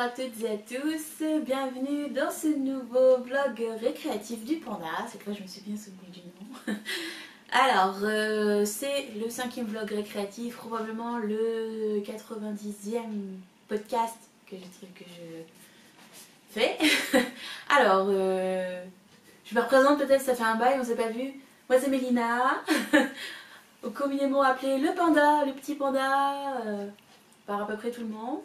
à toutes et à tous, bienvenue dans ce nouveau vlog récréatif du panda. Cette fois je me suis bien souvenue du nom. Alors c'est le 5e vlog récréatif, probablement le 90e podcast que je fais. Alors je me représente, peut-être ça fait un bail, on s'est pas vu. Moi c'est Mélina, communément appelée le panda, le petit panda, par à peu près tout le monde.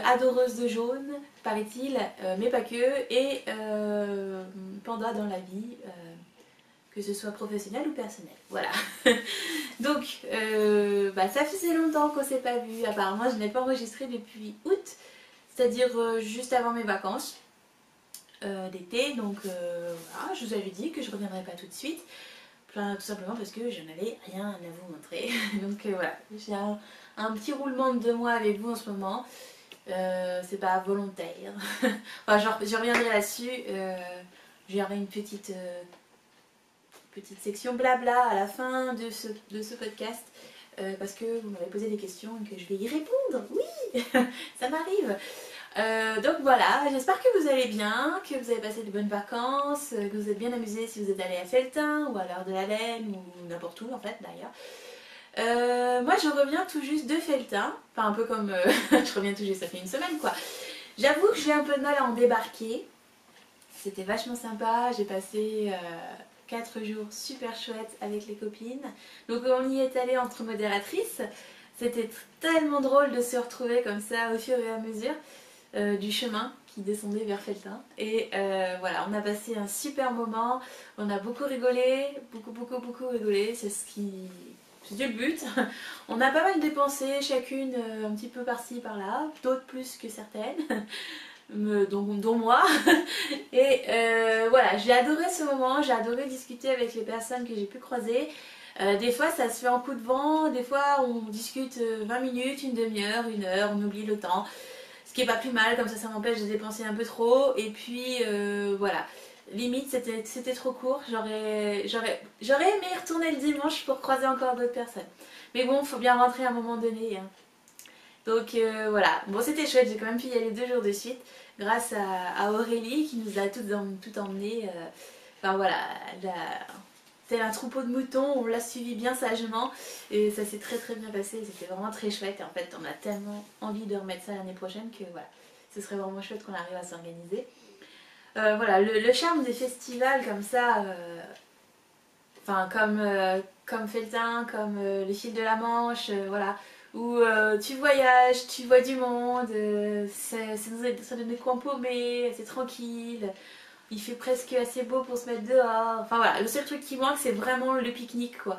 Adoreuse de jaune, paraît-il, mais pas que, et panda dans la vie, que ce soit professionnel ou personnel. Voilà. Donc, ça faisait longtemps qu'on s'est pas vu. Apparemment, je n'ai pas enregistré depuis août, c'est-à-dire juste avant mes vacances d'été. Donc, voilà, je vous avais dit que je reviendrai pas tout de suite. Tout simplement parce que je n'avais rien à vous montrer. Donc voilà, j'ai un petit roulement de 2 mois avec vous en ce moment. C'est pas volontaire. Enfin, je reviendrai là-dessus. J'aurai une petite section blabla à la fin de ce podcast. Parce que vous m'avez posé des questions et que je vais y répondre. Oui, ça m'arrive. Donc voilà, j'espère que vous allez bien, que vous avez passé de bonnes vacances, que vous êtes bien amusés si vous êtes allés à Felletin ou à l'Heure de la Laine ou n'importe où en fait d'ailleurs. Moi je reviens tout juste de Felletin, enfin un peu comme je reviens tout juste, ça fait une semaine quoi. J'avoue que j'ai un peu de mal à en débarquer, c'était vachement sympa, j'ai passé 4 jours super chouettes avec les copines, donc on y est allé entre modératrices, c'était tellement drôle de se retrouver comme ça au fur et à mesure. Du chemin qui descendait vers Felletin et voilà, on a passé un super moment, on a beaucoup rigolé, beaucoup rigolé, c'était le but. On a pas mal dépensé chacune un petit peu par-ci par-là, d'autres plus que certaines, dont moi. Et voilà, j'ai adoré ce moment, j'ai adoré discuter avec les personnes que j'ai pu croiser. Des fois ça se fait en coup de vent, des fois on discute 20 minutes, une demi-heure, 1 heure, on oublie le temps. Ce qui est pas plus mal, comme ça m'empêche de dépenser un peu trop. Et puis voilà, limite c'était trop court. J'aurais aimé retourner le dimanche pour croiser encore d'autres personnes. Mais bon, faut bien rentrer à un moment donné. Hein. Donc voilà, bon c'était chouette, j'ai quand même pu y aller 2 jours de suite. Grâce à Aurélie qui nous a tout emmené. Enfin voilà, tel un troupeau de moutons, on l'a suivi bien sagement et ça s'est très bien passé, c'était vraiment très chouette et en fait on a tellement envie de remettre ça l'année prochaine que voilà, ce serait vraiment chouette qu'on arrive à s'organiser. Voilà, le charme des festivals comme ça, enfin comme Felletin, comme le fil de la Manche, voilà, où tu voyages, tu vois du monde, ça donne des coins paumés, c'est tranquille. Il fait presque assez beau pour se mettre dehors. Enfin voilà, le seul truc qui manque c'est vraiment le pique-nique quoi.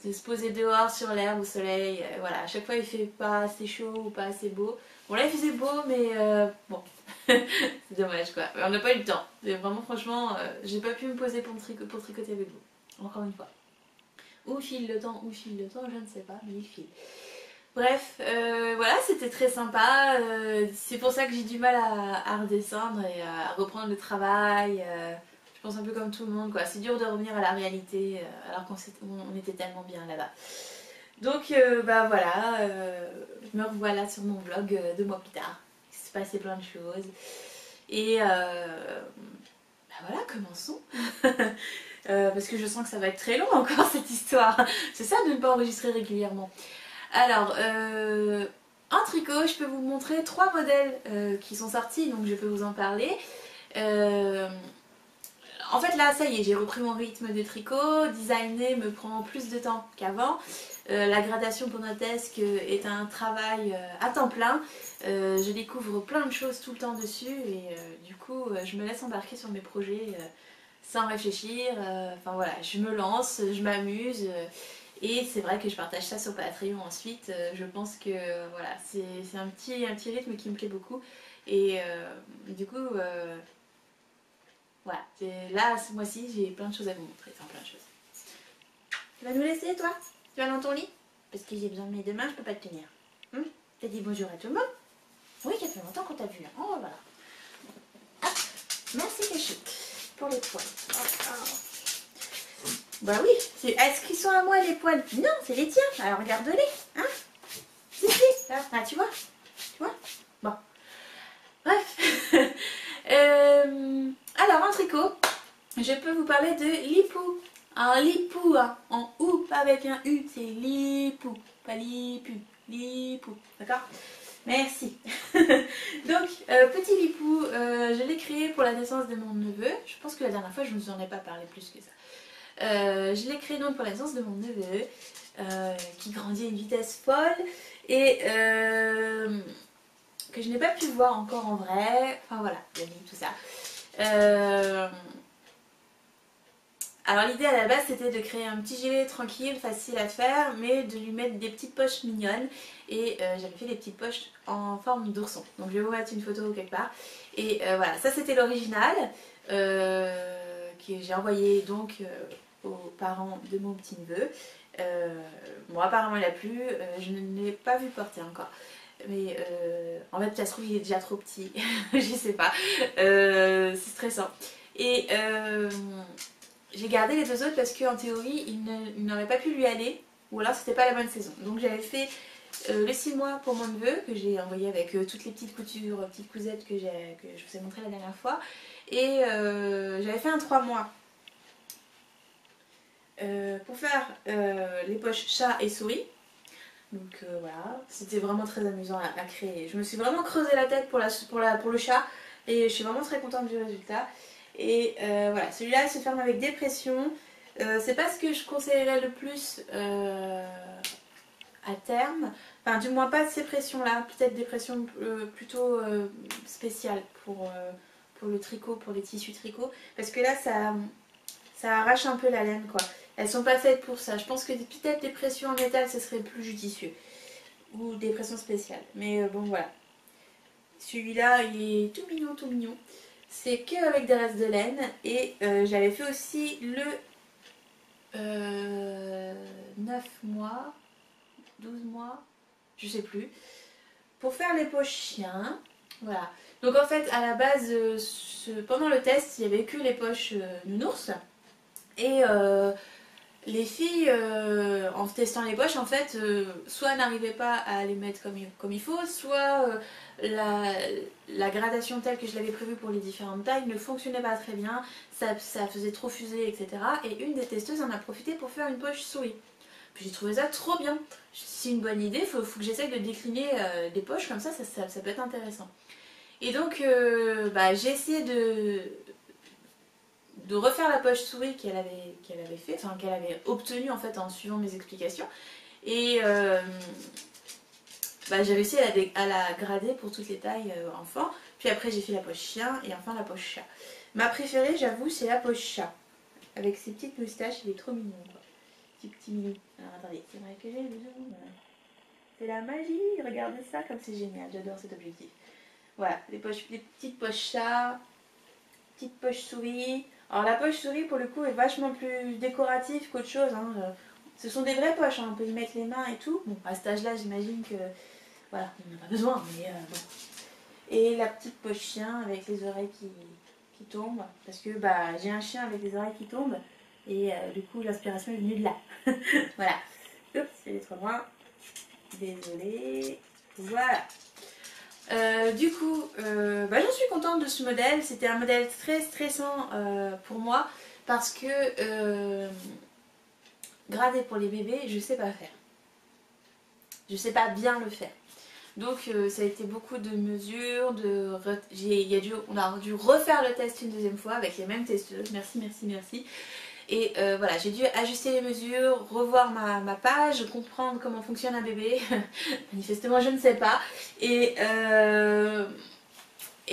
C'est se poser dehors sur l'herbe au soleil. Voilà, à chaque fois il fait pas assez chaud ou pas assez beau. Bon là il faisait beau mais bon, c'est dommage quoi. On n'a pas eu le temps. Et vraiment franchement, j'ai pas pu me poser pour tricoter avec vous. Encore une fois. Où file le temps, je ne sais pas, mais il file. Bref, voilà, c'était très sympa. C'est pour ça que j'ai du mal à redescendre et à reprendre le travail. Je pense un peu comme tout le monde, quoi. C'est dur de revenir à la réalité alors qu'on était tellement bien là-bas. Donc, voilà, je me revoilà sur mon vlog 2 mois plus tard. Il s'est passé plein de choses. Et voilà, commençons. Parce que je sens que ça va être très long encore cette histoire. C'est ça de ne pas enregistrer régulièrement. Alors, en tricot, je peux vous montrer 3 modèles qui sont sortis, donc je peux vous en parler. En fait là, ça y est, j'ai repris mon rythme de tricot. Designer me prend plus de temps qu'avant. La gradation pentatesque est un travail à temps plein. Je découvre plein de choses tout le temps dessus et du coup, je me laisse embarquer sur mes projets sans réfléchir. Enfin voilà, je me lance, je m'amuse. Et c'est vrai que je partage ça sur Patreon ensuite, je pense que voilà, c'est un petit rythme qui me plaît beaucoup. Et du coup, voilà, là ce mois-ci j'ai plein de choses à vous montrer, enfin plein de choses. Tu vas nous laisser toi? Tu vas dans ton lit? Parce que j'ai besoin de mes 2 mains, je peux pas te tenir. T'as dit bonjour à tout le monde? Oui, ça fait longtemps qu'on t'a vu. Oh voilà. Hop, merci Caché pour les poils. Bah oui, est-ce qu'ils sont à moi les poils? Non, c'est les tiens, alors regarde-les, hein? Si, ah, tu vois? Alors en tricot, je peux vous parler de Lipou. Un Lipou, hein, en OU, pas avec un U, c'est Lipou, pas Lipu, Lipou, d'accord? Merci. Donc, petit Lipou, je l'ai créé pour la naissance de mon neveu. Je pense que la dernière fois, je ne vous en ai pas parlé plus que ça. Je l'ai créé donc pour la naissance de mon neveu, qui grandit à une vitesse folle et que je n'ai pas pu voir encore en vrai. Enfin voilà, tout ça. Alors l'idée à la base c'était de créer un petit gilet tranquille, facile à faire, mais de lui mettre des petites poches mignonnes. Et j'avais fait des petites poches en forme d'ourson. Donc je vais vous mettre une photo quelque part. Et voilà, ça c'était l'original que j'ai envoyé donc aux parents de mon petit neveu. Bon apparemment il a plu, je ne l'ai pas vu porter encore. Mais en fait ça se trouve il est déjà trop petit, je sais pas, c'est stressant. Et j'ai gardé les deux autres parce qu'en théorie il n'aurait pas pu lui aller, ou alors c'était pas la bonne saison. Donc j'avais fait le 6 mois pour mon neveu que j'ai envoyé avec toutes les petites coutures, petites cousettes que je vous ai montré la dernière fois. Et j'avais fait un 3 mois pour faire les poches chat et souris. Donc voilà, c'était vraiment très amusant à créer. Je me suis vraiment creusé la tête pour le chat et je suis vraiment très contente du résultat. Et voilà, celui-là il se ferme avec des pressions. C'est pas ce que je conseillerais le plus à terme. Enfin du moins pas ces pressions-là, peut-être des pressions plutôt spéciales pour le tricot, pour les tissus tricot. Parce que là ça arrache un peu la laine quoi. Elles sont pas faites pour ça. Je pense que peut-être des pressions en métal, ce serait plus judicieux. Ou des pressions spéciales. Mais bon, voilà. Celui-là, il est tout mignon, tout mignon. C'est qu'avec des restes de laine. Et j'avais fait aussi le 9 mois, 12 mois, je sais plus. Pour faire les poches chiens. Voilà. Donc en fait, à la base, pendant le test, il n'y avait que les poches nounours. Et les filles, en testant les poches, en fait, soit n'arrivaient pas à les mettre comme il faut, soit la gradation telle que je l'avais prévue pour les différentes tailles ne fonctionnait pas très bien, ça faisait trop fuser, etc. Et une des testeuses en a profité pour faire une poche souris. Puis j'ai trouvé ça trop bien. C'est une bonne idée, faut que j'essaye de décliner des poches comme ça, ça peut être intéressant. Et donc, j'ai essayé de refaire la poche souris qu'elle avait fait, enfin qu'elle avait obtenue en fait en suivant mes explications. Et j'ai réussi à la grader pour toutes les tailles enfants. Puis après j'ai fait la poche chien et enfin la poche chat. Ma préférée j'avoue c'est la poche chat. Avec ses petites moustaches, il est trop mignon quoi. Petit mignon. Alors attendez, c'est vrai que j'ai le zoom. C'est la magie, regardez ça comme c'est génial, j'adore cet objectif. Voilà, les petites poches chat, petite poche souris. Alors la poche souris pour le coup est vachement plus décorative qu'autre chose. Hein. Ce sont des vraies poches, hein. On peut y mettre les mains et tout. Bon, à cet âge-là, j'imagine que voilà, on n'en a pas besoin, mais bon. Et la petite poche chien avec les oreilles qui tombent, parce que j'ai un chien avec les oreilles qui tombent, et du coup l'inspiration est venue de là. Voilà. Oups, c'est trop loin. Désolée. Voilà. Du coup, j'en suis contente de ce modèle. C'était un modèle très stressant pour moi parce que grader pour les bébés, je sais pas faire. Je sais pas bien le faire. Donc ça a été beaucoup de mesures, on a dû refaire le test une deuxième fois avec les mêmes testeuses. Merci, merci, merci. Et voilà, j'ai dû ajuster les mesures, revoir ma page, comprendre comment fonctionne un bébé. Manifestement, je ne sais pas. Et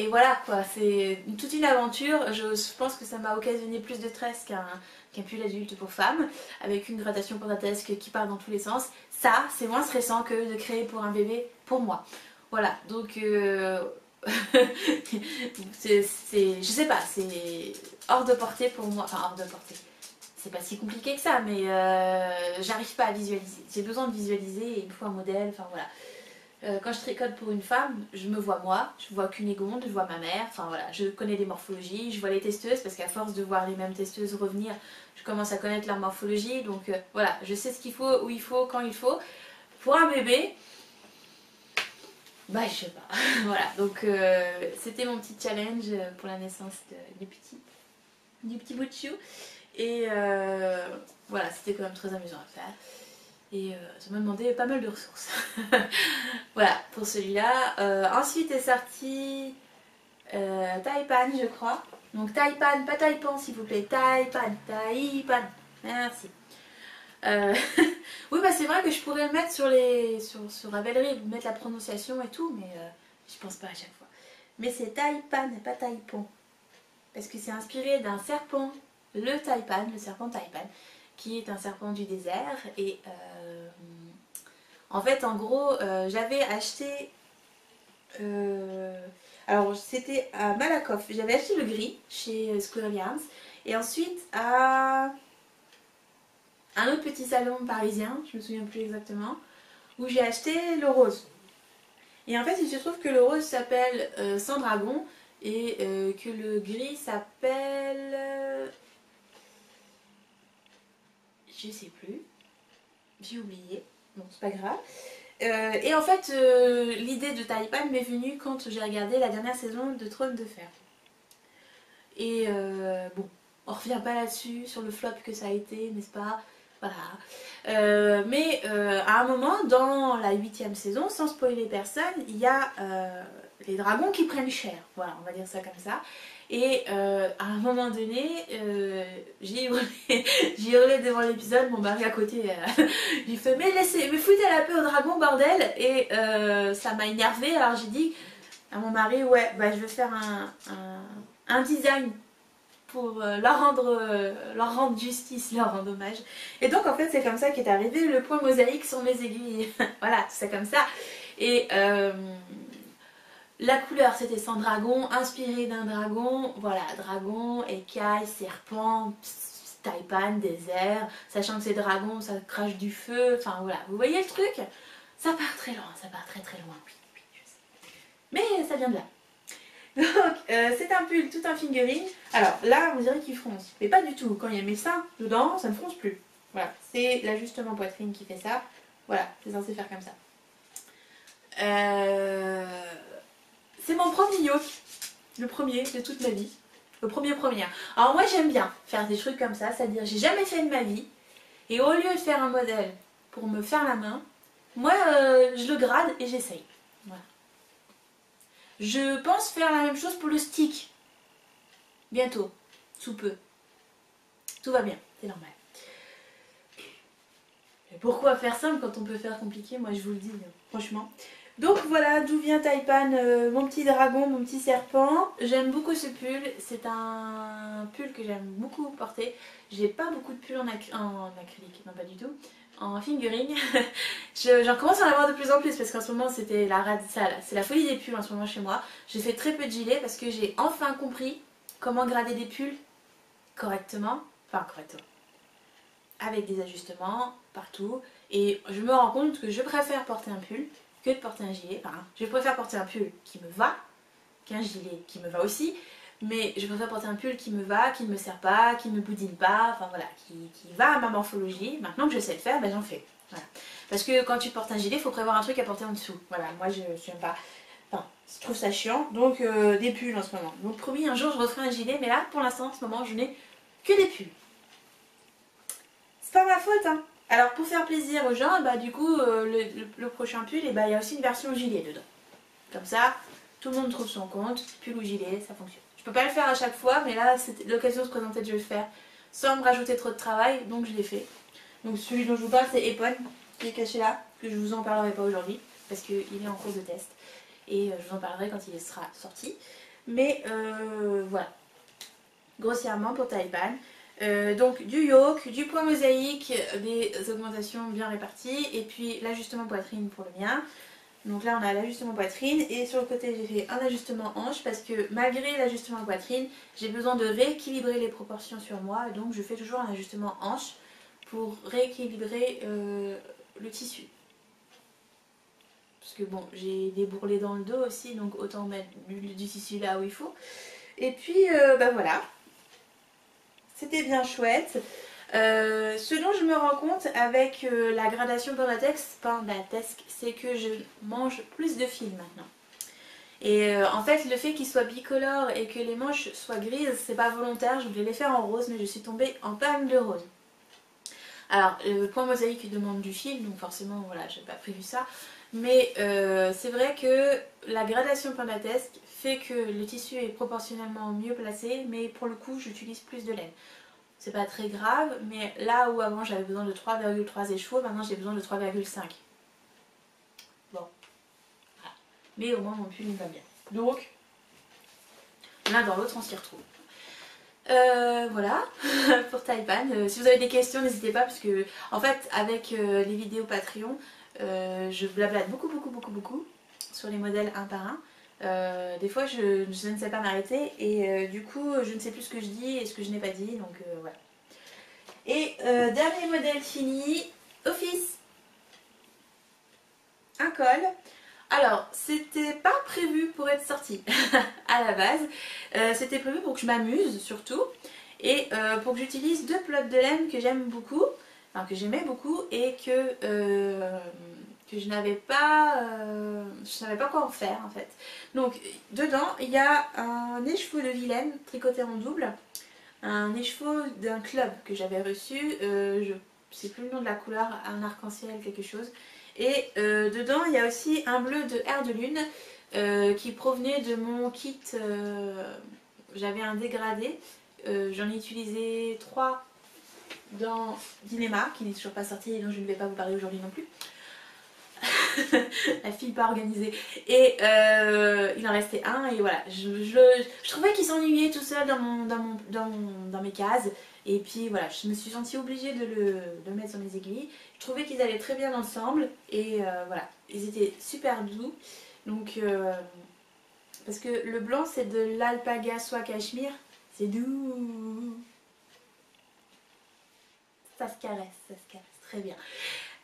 voilà quoi, c'est toute une aventure. Je pense que ça m'a occasionné plus de stress qu'un pull adulte pour femmes, avec une gradation pentatesque qui part dans tous les sens. Ça, c'est moins stressant que de créer pour un bébé pour moi. Voilà, donc je sais pas, c'est hors de portée pour moi. Enfin, hors de portée. C'est pas si compliqué que ça, mais j'arrive pas à visualiser. J'ai besoin de visualiser et il me faut un modèle, enfin voilà. Quand je tricote pour une femme, je me vois moi, je vois Cunégonde, je vois ma mère, enfin voilà, je connais des morphologies, je vois les testeuses parce qu'à force de voir les mêmes testeuses revenir, je commence à connaître leur morphologie, donc voilà, je sais ce qu'il faut, où il faut, quand il faut. Pour un bébé, Bah je sais pas. Voilà, donc c'était mon petit challenge pour la naissance du petit bout de chou. Et voilà, c'était quand même très amusant à faire. Et ça m'a demandé pas mal de ressources. Voilà, pour celui-là. Ensuite est sorti Taipan, je crois. Donc Taipan, pas Taipan s'il vous plaît. Taipan, Taipan. Merci. Oui, bah c'est vrai que je pourrais le mettre sur Ravelry, mettre la prononciation et tout, mais je pense pas à chaque fois. Mais c'est Taipan et pas Taipan. Parce que c'est inspiré d'un serpent, le Taipan, le serpent Taipan, qui est un serpent du désert. Et en fait, en gros, j'avais acheté... alors, c'était à Malakoff. J'avais acheté le gris chez Square Yarns. Et ensuite, à un autre petit salon parisien, je me souviens plus exactement, où j'ai acheté le rose. Et en fait, il se trouve que le rose s'appelle Sans Dragon et que le gris s'appelle... je sais plus, j'ai oublié, bon c'est pas grave. Et en fait, l'idée de Taipan m'est venue quand j'ai regardé la dernière saison de Trône de Fer. Et bon, on revient pas là-dessus, sur le flop que ça a été, n'est-ce pas? Voilà. Mais à un moment, dans la 8e saison, sans spoiler personne, il y a les dragons qui prennent cher. Voilà, on va dire ça comme ça. Et à un moment donné, j'ai hurlé devant l'épisode, mon mari à côté, il fait mais foutez la paix au dragon bordel. Et ça m'a énervée, alors j'ai dit à mon mari ouais, bah, je vais faire un design pour leur rendre justice, leur rendre hommage. Et donc en fait c'est comme ça qu'est arrivé le point mosaïque sur mes aiguilles. Voilà, c'est comme ça. Et la couleur c'était sans dragon, inspiré d'un dragon. Voilà, dragon, écaille, serpent, taipan, désert. Sachant que c'est dragon, ça crache du feu. Enfin voilà, vous voyez le truc? Ça part très loin, ça part très très loin. Oui, oui, je sais. Mais ça vient de là. Donc c'est un pull tout un fingering. Alors là on dirait qu'il fronce, mais pas du tout. Quand il y a mes seins dedans, ça ne fronce plus. Voilà, c'est l'ajustement poitrine qui fait ça. Voilà, c'est censé faire comme ça. C'est mon premier yoke, le premier de toute ma vie. Le premier. Alors moi j'aime bien faire des trucs comme ça, c'est-à-dire j'ai jamais fait de ma vie. Et au lieu de faire un modèle pour me faire la main, moi je le grade et j'essaye. Voilà. Je pense faire la même chose pour le stick. Bientôt. Sous peu. Tout va bien. C'est normal. Mais pourquoi faire simple quand on peut faire compliqué? Moi je vous le dis, franchement. Donc voilà d'où vient Taipan, mon petit dragon, mon petit serpent. J'aime beaucoup ce pull. C'est un pull que j'aime beaucoup porter. J'ai pas beaucoup de pulls en acrylique. Non, pas du tout. En fingering. J'en commence à en avoir de plus en plus parce qu'en ce moment c'était c'est la folie des pulls en ce moment chez moi. J'ai fait très peu de gilets parce que j'ai enfin compris comment grader des pulls correctement. Enfin correctement. Avec des ajustements partout. Et je me rends compte que je préfère porter un pull que de porter un gilet. Enfin, je préfère porter un pull qui me va qu'un gilet qui me va aussi. Mais je préfère porter un pull qui me va, qui ne me sert pas, qui ne me boudine pas, enfin voilà, qui va à ma morphologie. Maintenant que je sais le faire, ben j'en fais. Voilà. Parce que quand tu portes un gilet, il faut prévoir un truc à porter en dessous. Voilà, moi je n'aime pas. Enfin, je trouve ça chiant. Donc des pulls en ce moment. Donc promis, un jour je referai un gilet, mais là pour l'instant, en ce moment, je n'ai que des pulls. C'est pas ma faute, hein. Alors pour faire plaisir aux gens, bah du coup, le prochain pull, et bah, il y a aussi une version gilet dedans. Comme ça, tout le monde trouve son compte, pull ou gilet, ça fonctionne. Je peux pas le faire à chaque fois, mais là, c'était l'occasion de se présenter de le faire sans me rajouter trop de travail, donc je l'ai fait. Donc celui dont je vous parle, c'est Epon, qui est caché là, que je vous en parlerai pas aujourd'hui, parce qu'il est en cours de test. Et je vous en parlerai quand il sera sorti. Mais voilà, grossièrement pour Taipan. Donc du yoke, du point mosaïque, des augmentations bien réparties, et puis l'ajustement poitrine pour le mien. Donc là on a l'ajustement poitrine et sur le côté j'ai fait un ajustement hanche parce que malgré l'ajustement poitrine j'ai besoin de rééquilibrer les proportions sur moi, et donc je fais toujours un ajustement hanche pour rééquilibrer le tissu. Parce que bon, j'ai des bourrelets dans le dos aussi, donc autant mettre du tissu là où il faut. Et puis bah voilà, c'était bien chouette. Ce dont je me rends compte avec la gradation Pendatesque, c'est que je mange plus de fil maintenant. Et en fait, le fait qu'il soit bicolore et que les manches soient grises, c'est pas volontaire. Je voulais les faire en rose, mais je suis tombée en panne de rose. Alors, le point mosaïque demande du fil, donc forcément, voilà, j'ai pas prévu ça. Mais c'est vrai que la gradation Pendatesque fait que le tissu est proportionnellement mieux placé, mais pour le coup, j'utilise plus de laine. C'est pas très grave, mais là où avant j'avais besoin de 3,3 écheveaux, maintenant j'ai besoin de 3,5. Bon, voilà. Mais au moins mon pull il va bien. Donc, l'un dans l'autre on s'y retrouve. Voilà pour Taipan. Si vous avez des questions, n'hésitez pas, parce que en fait avec les vidéos Patreon, je blablate beaucoup sur les modèles un par un. Des fois je ne sais pas m'arrêter et du coup je ne sais plus ce que je dis et ce que je n'ai pas dit, donc voilà. Et dernier modèle fini, Office, un col. Alors c'était pas prévu pour être sorti à la base, c'était prévu pour que je m'amuse surtout et pour que j'utilise deux pelotes de laine que j'aime beaucoup, enfin que j'aimais beaucoup et que je n'avais pas quoi en faire en fait. Donc dedans il y a un écheveau de vilaine tricoté en double, un écheveau d'un club que j'avais reçu, je sais plus le nom de la couleur, un arc-en-ciel quelque chose. Et dedans il y a aussi un bleu de Air de Lune qui provenait de mon kit, j'avais un dégradé, j'en ai utilisé 3 dans Dilemma qui n'est toujours pas sorti et dont je ne vais pas vous parler aujourd'hui non plus. La fille pas organisée. Et il en restait un et voilà, je trouvais qu'il s'ennuyait tout seul dans mes cases. Et puis voilà, je me suis sentie obligée de le mettre sur mes aiguilles. Je trouvais qu'ils allaient très bien ensemble et voilà, ils étaient super doux. Donc parce que le blanc c'est de l'alpaga soie cachemire, c'est doux. Ça se caresse très bien.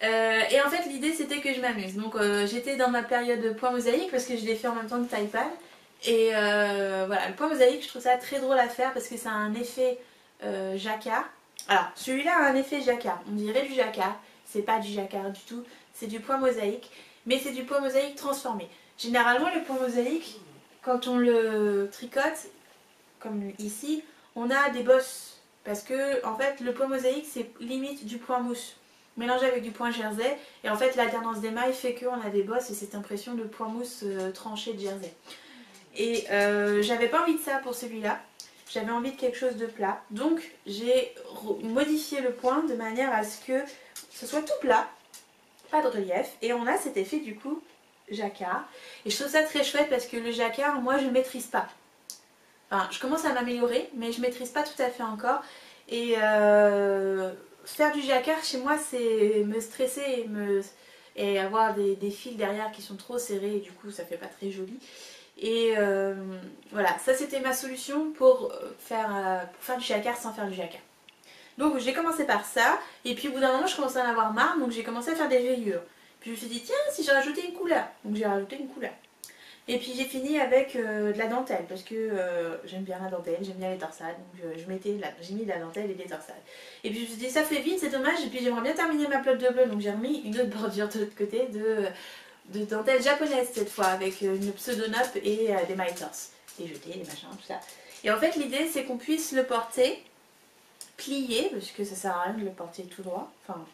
Et en fait l'idée c'était que je m'amuse, donc j'étais dans ma période point mosaïque parce que je l'ai fait en même temps que Taipan. Et voilà, le point mosaïque je trouve ça très drôle à faire parce que ça a un effet jacquard. Alors celui-là a un effet jacquard, on dirait du jacquard, c'est pas du jacquard du tout, c'est du point mosaïque, mais c'est du point mosaïque transformé. Généralement le point mosaïque, quand on le tricote, comme ici, on a des bosses, parce que en fait le point mosaïque c'est limite du point mousse mélangé avec du point jersey, et en fait l'alternance des mailles fait qu'on a des bosses et cette impression de point mousse tranché de jersey. Et j'avais pas envie de ça pour celui-là, j'avais envie de quelque chose de plat, donc j'ai modifié le point de manière à ce que ce soit tout plat, pas de relief, et on a cet effet du coup jacquard. Et je trouve ça très chouette parce que le jacquard, moi je ne maîtrise pas. Enfin, je commence à m'améliorer, mais je ne maîtrise pas tout à fait encore. Et faire du jacquard chez moi, c'est me stresser et avoir des fils derrière qui sont trop serrés et du coup ça fait pas très joli. Et voilà, ça c'était ma solution pour faire du jacquard sans faire du jacquard. Donc j'ai commencé par ça, et puis au bout d'un moment je commençais à en avoir marre, donc j'ai commencé à faire des rayures. Puis je me suis dit tiens, si j'ai rajouté une couleur, donc j'ai rajouté une couleur. Et puis j'ai fini avec de la dentelle, parce que j'aime bien la dentelle, j'aime bien les torsades, donc j'ai mis de la dentelle et des torsades. Et puis je me suis dit ça fait vite, c'est dommage, et puis j'aimerais bien terminer ma pelote de bleu, donc j'ai remis une autre bordure de l'autre côté de dentelle japonaise cette fois, avec une pseudo-nope et des mailles torse, des jetés, des machins, tout ça. Et en fait l'idée c'est qu'on puisse le porter plié, parce que ça sert à rien de le porter tout droit, enfin,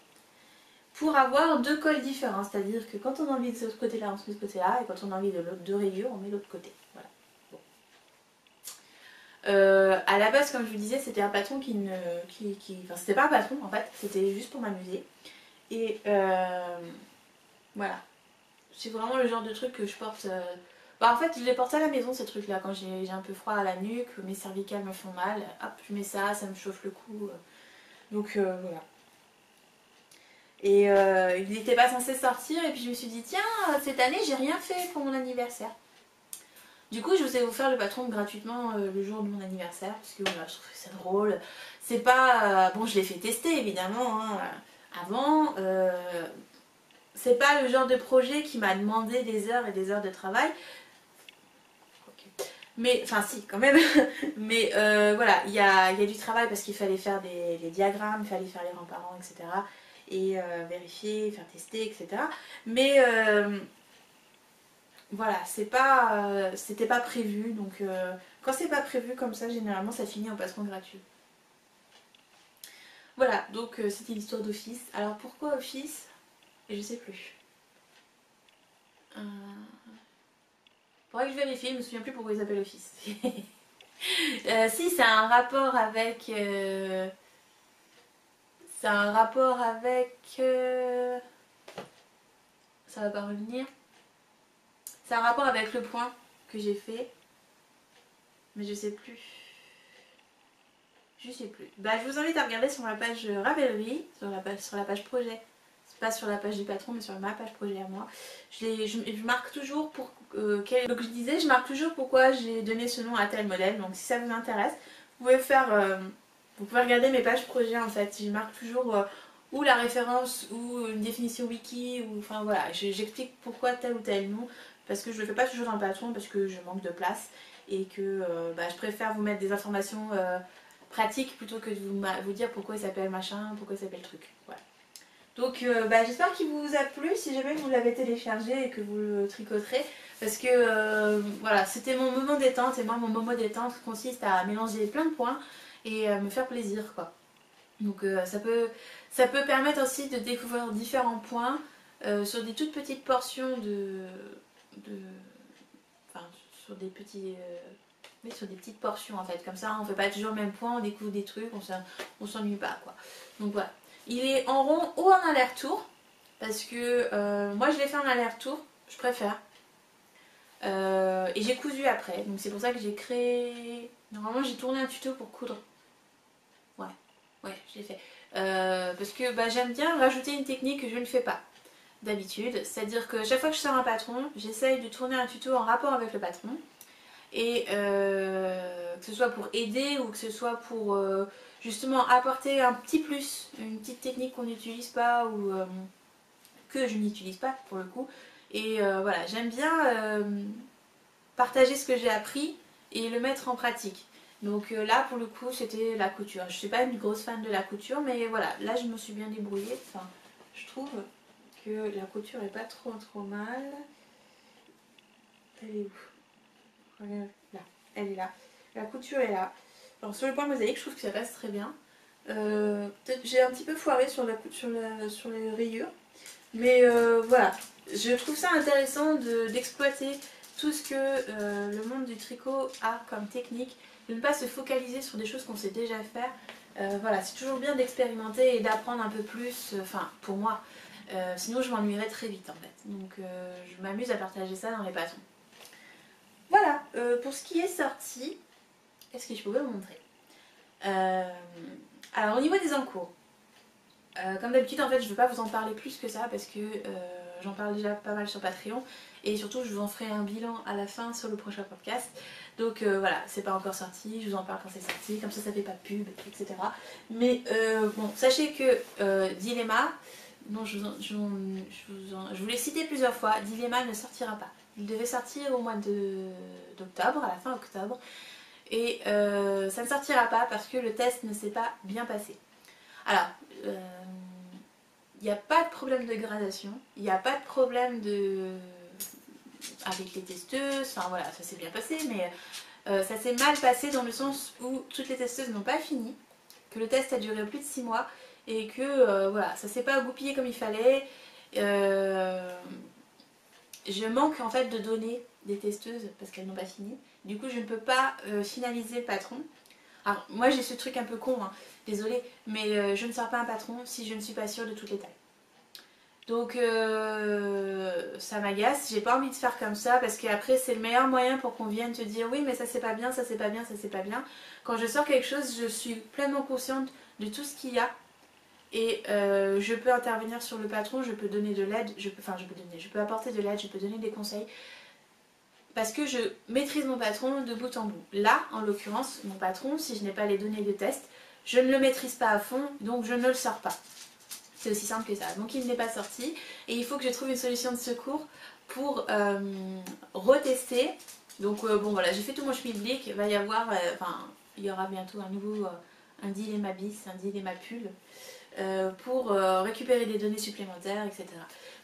pour avoir deux cols différents, c'est-à-dire que quand on a envie de ce côté-là, on se met de ce côté-là, et quand on a envie de l'autre de rayures, on met l'autre côté. Voilà. Bon. À la base, comme je vous disais, c'était un patron enfin, c'était pas un patron en fait, c'était juste pour m'amuser. Et voilà. C'est vraiment le genre de truc que je porte. Bah, en fait, je les porte à la maison ces trucs-là, quand j'ai un peu froid à la nuque, mes cervicales me font mal, hop, je mets ça, ça me chauffe le cou. Donc voilà. Et il n'était pas censé sortir, et puis je me suis dit tiens, cette année j'ai rien fait pour mon anniversaire. Du coup je vous ai offert le patron gratuitement le jour de mon anniversaire, parce que voilà, je trouve que c'est drôle. C'est pas... bon, je l'ai fait tester évidemment hein, avant. C'est pas le genre de projet qui m'a demandé des heures et des heures de travail. Okay. Mais, enfin si, quand même. Mais voilà, il y a du travail parce qu'il fallait faire les diagrammes, il fallait faire les rangs-parents, etc. Et vérifier, faire tester, etc. Mais voilà, c'était pas prévu. Donc quand c'est pas prévu comme ça, généralement ça finit en patron gratuit. Voilà, donc c'était l'histoire d'Office. Alors pourquoi Office? Je sais plus. Faudrait que je vérifie, je me souviens plus pourquoi ils s'appellent Office. Si, c'est un rapport avec... c'est un rapport avec... ça va pas revenir. C'est un rapport avec le point que j'ai fait. Mais je sais plus. Je sais plus. Bah, je vous invite à regarder sur ma page Ravelry, sur la page projet. C'est pas sur la page du patron, mais sur ma page projet à moi. Je marque toujours pour... Donc je disais, je marque toujours pourquoi j'ai donné ce nom à tel modèle. Donc si ça vous intéresse, vous pouvez faire... vous pouvez regarder mes pages projet en fait. Je marque toujours ou la référence ou une définition wiki. Ou, enfin voilà, j'explique pourquoi tel ou tel nom. Parce que je le fais pas toujours dans le patron, parce que je manque de place. Et que je préfère vous mettre des informations... pratique plutôt que de vous dire pourquoi il s'appelle machin, pourquoi il s'appelle truc. Voilà. Donc j'espère qu'il vous a plu, si jamais vous l'avez téléchargé et que vous le tricoterez. Parce que voilà, c'était mon moment détente et moi mon moment détente consiste à mélanger plein de points et me faire plaisir quoi. Donc ça peut permettre aussi de découvrir différents points sur des toutes petites portions enfin sur des petits... mais sur des petites portions en fait, comme ça on fait pas toujours le même point, on découvre des trucs, on s'ennuie pas quoi. Donc voilà, il est en rond ou en aller-retour, parce que moi je l'ai fait en aller-retour, je préfère. Et j'ai cousu après, donc c'est pour ça que j'ai créé... Normalement j'ai tourné un tuto pour coudre. Ouais, je l'ai fait. Parce que j'aime bien rajouter une technique que je ne fais pas d'habitude, c'est-à-dire que chaque fois que je sors un patron, j'essaye de tourner un tuto en rapport avec le patron. Et que ce soit pour aider ou que ce soit pour justement apporter un petit plus, une petite technique qu'on n'utilise pas ou que je n'utilise pas pour le coup. Et voilà, j'aime bien partager ce que j'ai appris et le mettre en pratique. Donc là pour le coup c'était la couture. Je suis pas une grosse fan de la couture, mais voilà, là je me suis bien débrouillée. Enfin, je trouve que la couture est pas trop mal. Elle est où? Là, elle est là. La couture est là. Alors sur le point mosaïque, je trouve que ça reste très bien. Peut-être j'ai un petit peu foiré sur les rayures. Mais voilà, je trouve ça intéressant d'exploiter tout ce que le monde du tricot a comme technique. De ne pas se focaliser sur des choses qu'on sait déjà faire. Voilà, c'est toujours bien d'expérimenter et d'apprendre un peu plus. Enfin, pour moi. Sinon je m'ennuierais très vite en fait. Donc je m'amuse à partager ça dans les patrons. Voilà, pour ce qui est sorti, est-ce que je peux vous montrer? Alors au niveau des encours, comme d'habitude en fait je ne veux pas vous en parler plus que ça parce que j'en parle déjà pas mal sur Patreon et surtout je vous en ferai un bilan à la fin sur le prochain podcast. Donc voilà, c'est pas encore sorti, je vous en parle quand c'est sorti, comme ça ça fait pas de pub, etc. Mais bon, sachez que Dilemma, dont je vous l'ai cité plusieurs fois, Dilemma ne sortira pas. Il devait sortir au mois d'octobre, à la fin octobre. Et ça ne sortira pas parce que le test ne s'est pas bien passé. Alors, il n'y a pas de problème de gradation, il n'y a pas de problème avec les testeuses, enfin voilà, ça s'est bien passé, mais ça s'est mal passé dans le sens où toutes les testeuses n'ont pas fini, que le test a duré plus de 6 mois et que voilà, ça s'est pas goupillé comme il fallait. Je manque en fait de données des testeuses parce qu'elles n'ont pas fini. Du coup, je ne peux pas finaliser le patron. Alors, moi j'ai ce truc un peu con, hein, désolée, mais je ne sors pas un patron si je ne suis pas sûre de toutes les tailles. Donc, ça m'agace. J'ai pas envie de faire comme ça parce qu'après, c'est le meilleur moyen pour qu'on vienne te dire oui, mais ça c'est pas bien, ça c'est pas bien, ça c'est pas bien. Quand je sors quelque chose, je suis pleinement consciente de tout ce qu'il y a. Et je peux intervenir sur le patron, je peux donner de l'aide, je peux apporter de l'aide, je peux donner des conseils. Parce que je maîtrise mon patron de bout en bout. Là, en l'occurrence, mon patron, si je n'ai pas les données de test, je ne le maîtrise pas à fond, donc je ne le sors pas. C'est aussi simple que ça. Donc il n'est pas sorti et il faut que je trouve une solution de secours pour retester Donc bon voilà, j'ai fait tout mon schmilblick, il va y avoir, enfin il y aura bientôt un nouveau, un dilemma bis, un dilemma pull, pour récupérer des données supplémentaires, etc.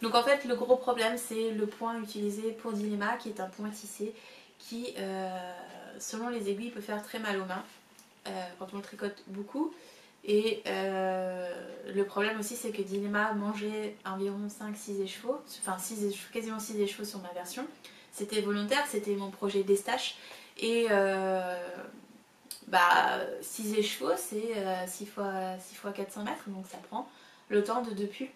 Donc en fait le gros problème c'est le point utilisé pour dilemma qui est un point tissé qui selon les aiguilles peut faire très mal aux mains quand on le tricote beaucoup. Et le problème aussi c'est que dilemma mangeait environ 5-6 écheveaux, enfin quasiment 6 écheveaux sur ma version. C'était volontaire, c'était mon projet d'estache et 6 écheveaux c'est 6 fois 400 mètres, donc ça prend le temps de 2 pulls.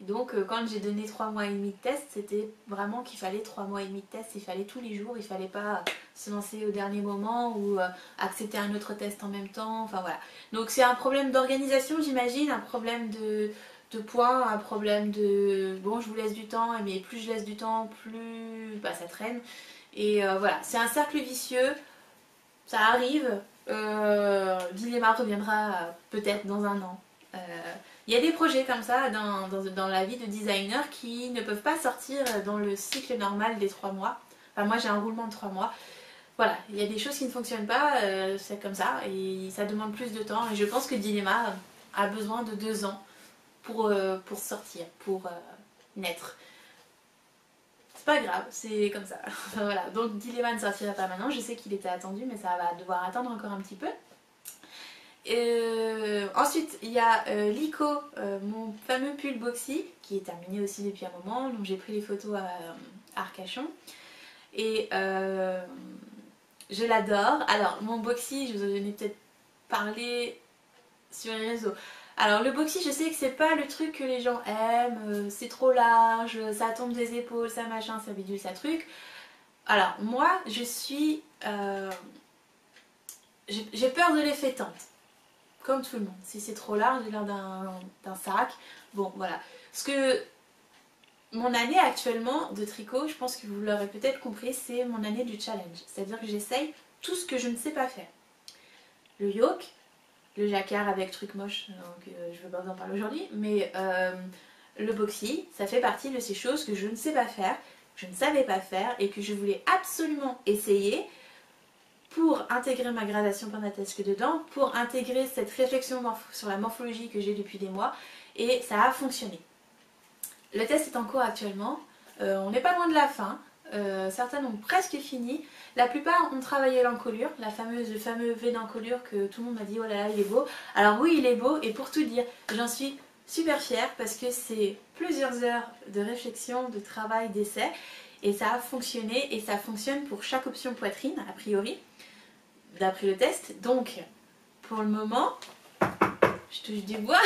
Donc quand j'ai donné 3 mois et demi de test, c'était vraiment qu'il fallait 3 mois et demi de test, il fallait tous les jours, il fallait pas se lancer au dernier moment ou accepter un autre test en même temps, enfin voilà. Donc c'est un problème d'organisation j'imagine, un problème de points, un problème de bon je vous laisse du temps, mais plus je laisse du temps, plus ça traîne. Et voilà, c'est un cercle vicieux, ça arrive, Dilemma reviendra peut-être dans un an. Il y a des projets comme ça dans la vie de designer qui ne peuvent pas sortir dans le cycle normal des 3 mois. Enfin moi j'ai un roulement de 3 mois. Voilà, il y a des choses qui ne fonctionnent pas, c'est comme ça et ça demande plus de temps. Et je pense que Dilemma a besoin de 2 ans pour sortir, pour naître. C'est pas grave, c'est comme ça. Voilà, donc Dilemma ne sortira pas maintenant. Je sais qu'il était attendu mais ça va devoir attendre encore un petit peu. Ensuite il y a Lico, mon fameux pull boxy qui est terminé aussi depuis un moment, donc j'ai pris les photos à Arcachon et je l'adore. Alors mon boxy, je vous en ai peut-être parlé sur les réseaux. Alors le boxy, je sais que c'est pas le truc que les gens aiment, c'est trop large, ça tombe des épaules, ça machin, ça bidule, ça truc. Alors moi je suis j'ai peur de l'effet tente. Comme tout le monde, si c'est trop large, j'ai l'air d'un sac. Bon, voilà. Ce que mon année actuellement de tricot, je pense que vous l'aurez peut-être compris, c'est mon année du challenge. C'est-à-dire que j'essaye tout ce que je ne sais pas faire. Le yoke, le jacquard avec truc moche, donc je ne veux pas vous en parler aujourd'hui, mais le boxy, ça fait partie de ces choses que je ne sais pas faire, que je ne savais pas faire et que je voulais absolument essayer pour intégrer ma gradation pentatesque dedans, pour intégrer cette réflexion sur la morphologie que j'ai depuis des mois, et ça a fonctionné. Le test est en cours actuellement, on n'est pas loin de la fin, certaines ont presque fini, la plupart ont travaillé l'encolure, le fameux V d'encolure que tout le monde m'a dit oh là là il est beau. Alors oui il est beau et pour tout dire, j'en suis super fière parce que c'est plusieurs heures de réflexion, de travail, d'essai, et ça a fonctionné et ça fonctionne pour chaque option poitrine a priori. D'après le test, donc pour le moment, je touche du bois,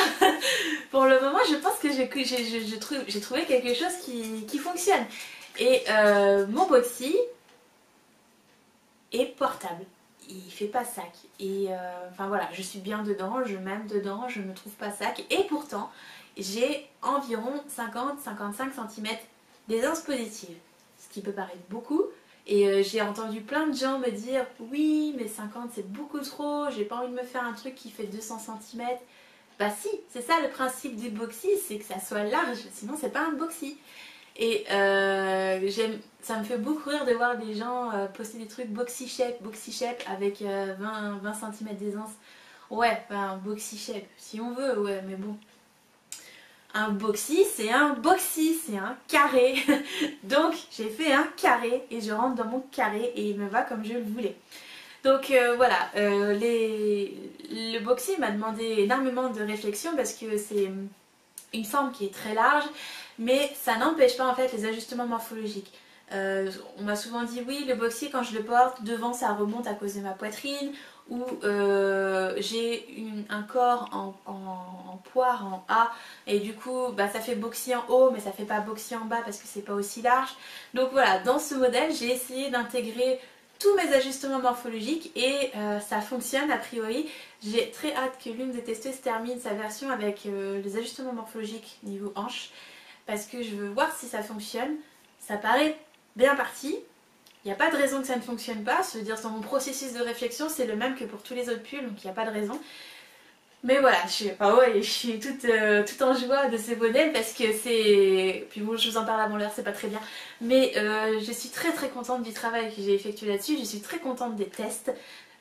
pour le moment je pense que j'ai trouvé quelque chose qui fonctionne. Et mon boxy est portable, il fait pas sac. Et enfin voilà, je suis bien dedans, je m'aime dedans, je ne trouve pas sac. Et pourtant, j'ai environ 50-55 cm d'aisance positive, ce qui peut paraître beaucoup. Et j'ai entendu plein de gens me dire oui mais 50 c'est beaucoup trop, j'ai pas envie de me faire un truc qui fait 200 cm. Bah si, c'est ça le principe du boxy, c'est que ça soit large, sinon c'est pas un boxy. Et ça me fait beaucoup rire de voir des gens poster des trucs boxy shape avec 20 cm d'aisance. Ouais, un boxy shape si on veut, ouais mais bon. Un boxy, c'est un carré. Donc j'ai fait un carré et je rentre dans mon carré et il me va comme je le voulais. Donc voilà, le boxy m'a demandé énormément de réflexion parce que c'est une forme qui est très large, mais ça n'empêche pas en fait les ajustements morphologiques. On m'a souvent dit oui le boxy quand je le porte, devant ça remonte à cause de ma poitrine, ou j'ai un corps en poire, en A, et du coup ça fait boxy en haut mais ça fait pas boxy en bas parce que c'est pas aussi large. Donc voilà, dans ce modèle j'ai essayé d'intégrer tous mes ajustements morphologiques et ça fonctionne a priori. J'ai très hâte que l'une des testeuses termine sa version avec les ajustements morphologiques niveau hanche parce que je veux voir si ça fonctionne. Ça paraît bien parti. Il n'y a pas de raison que ça ne fonctionne pas, se dire dans mon processus de réflexion c'est le même que pour tous les autres pulls, donc il n'y a pas de raison. Mais voilà, je suis toute en joie de ce modèle parce que c'est... Puis bon, je vous en parle avant l'heure, c'est pas très bien. Mais je suis très très contente du travail que j'ai effectué là-dessus. Je suis très contente des tests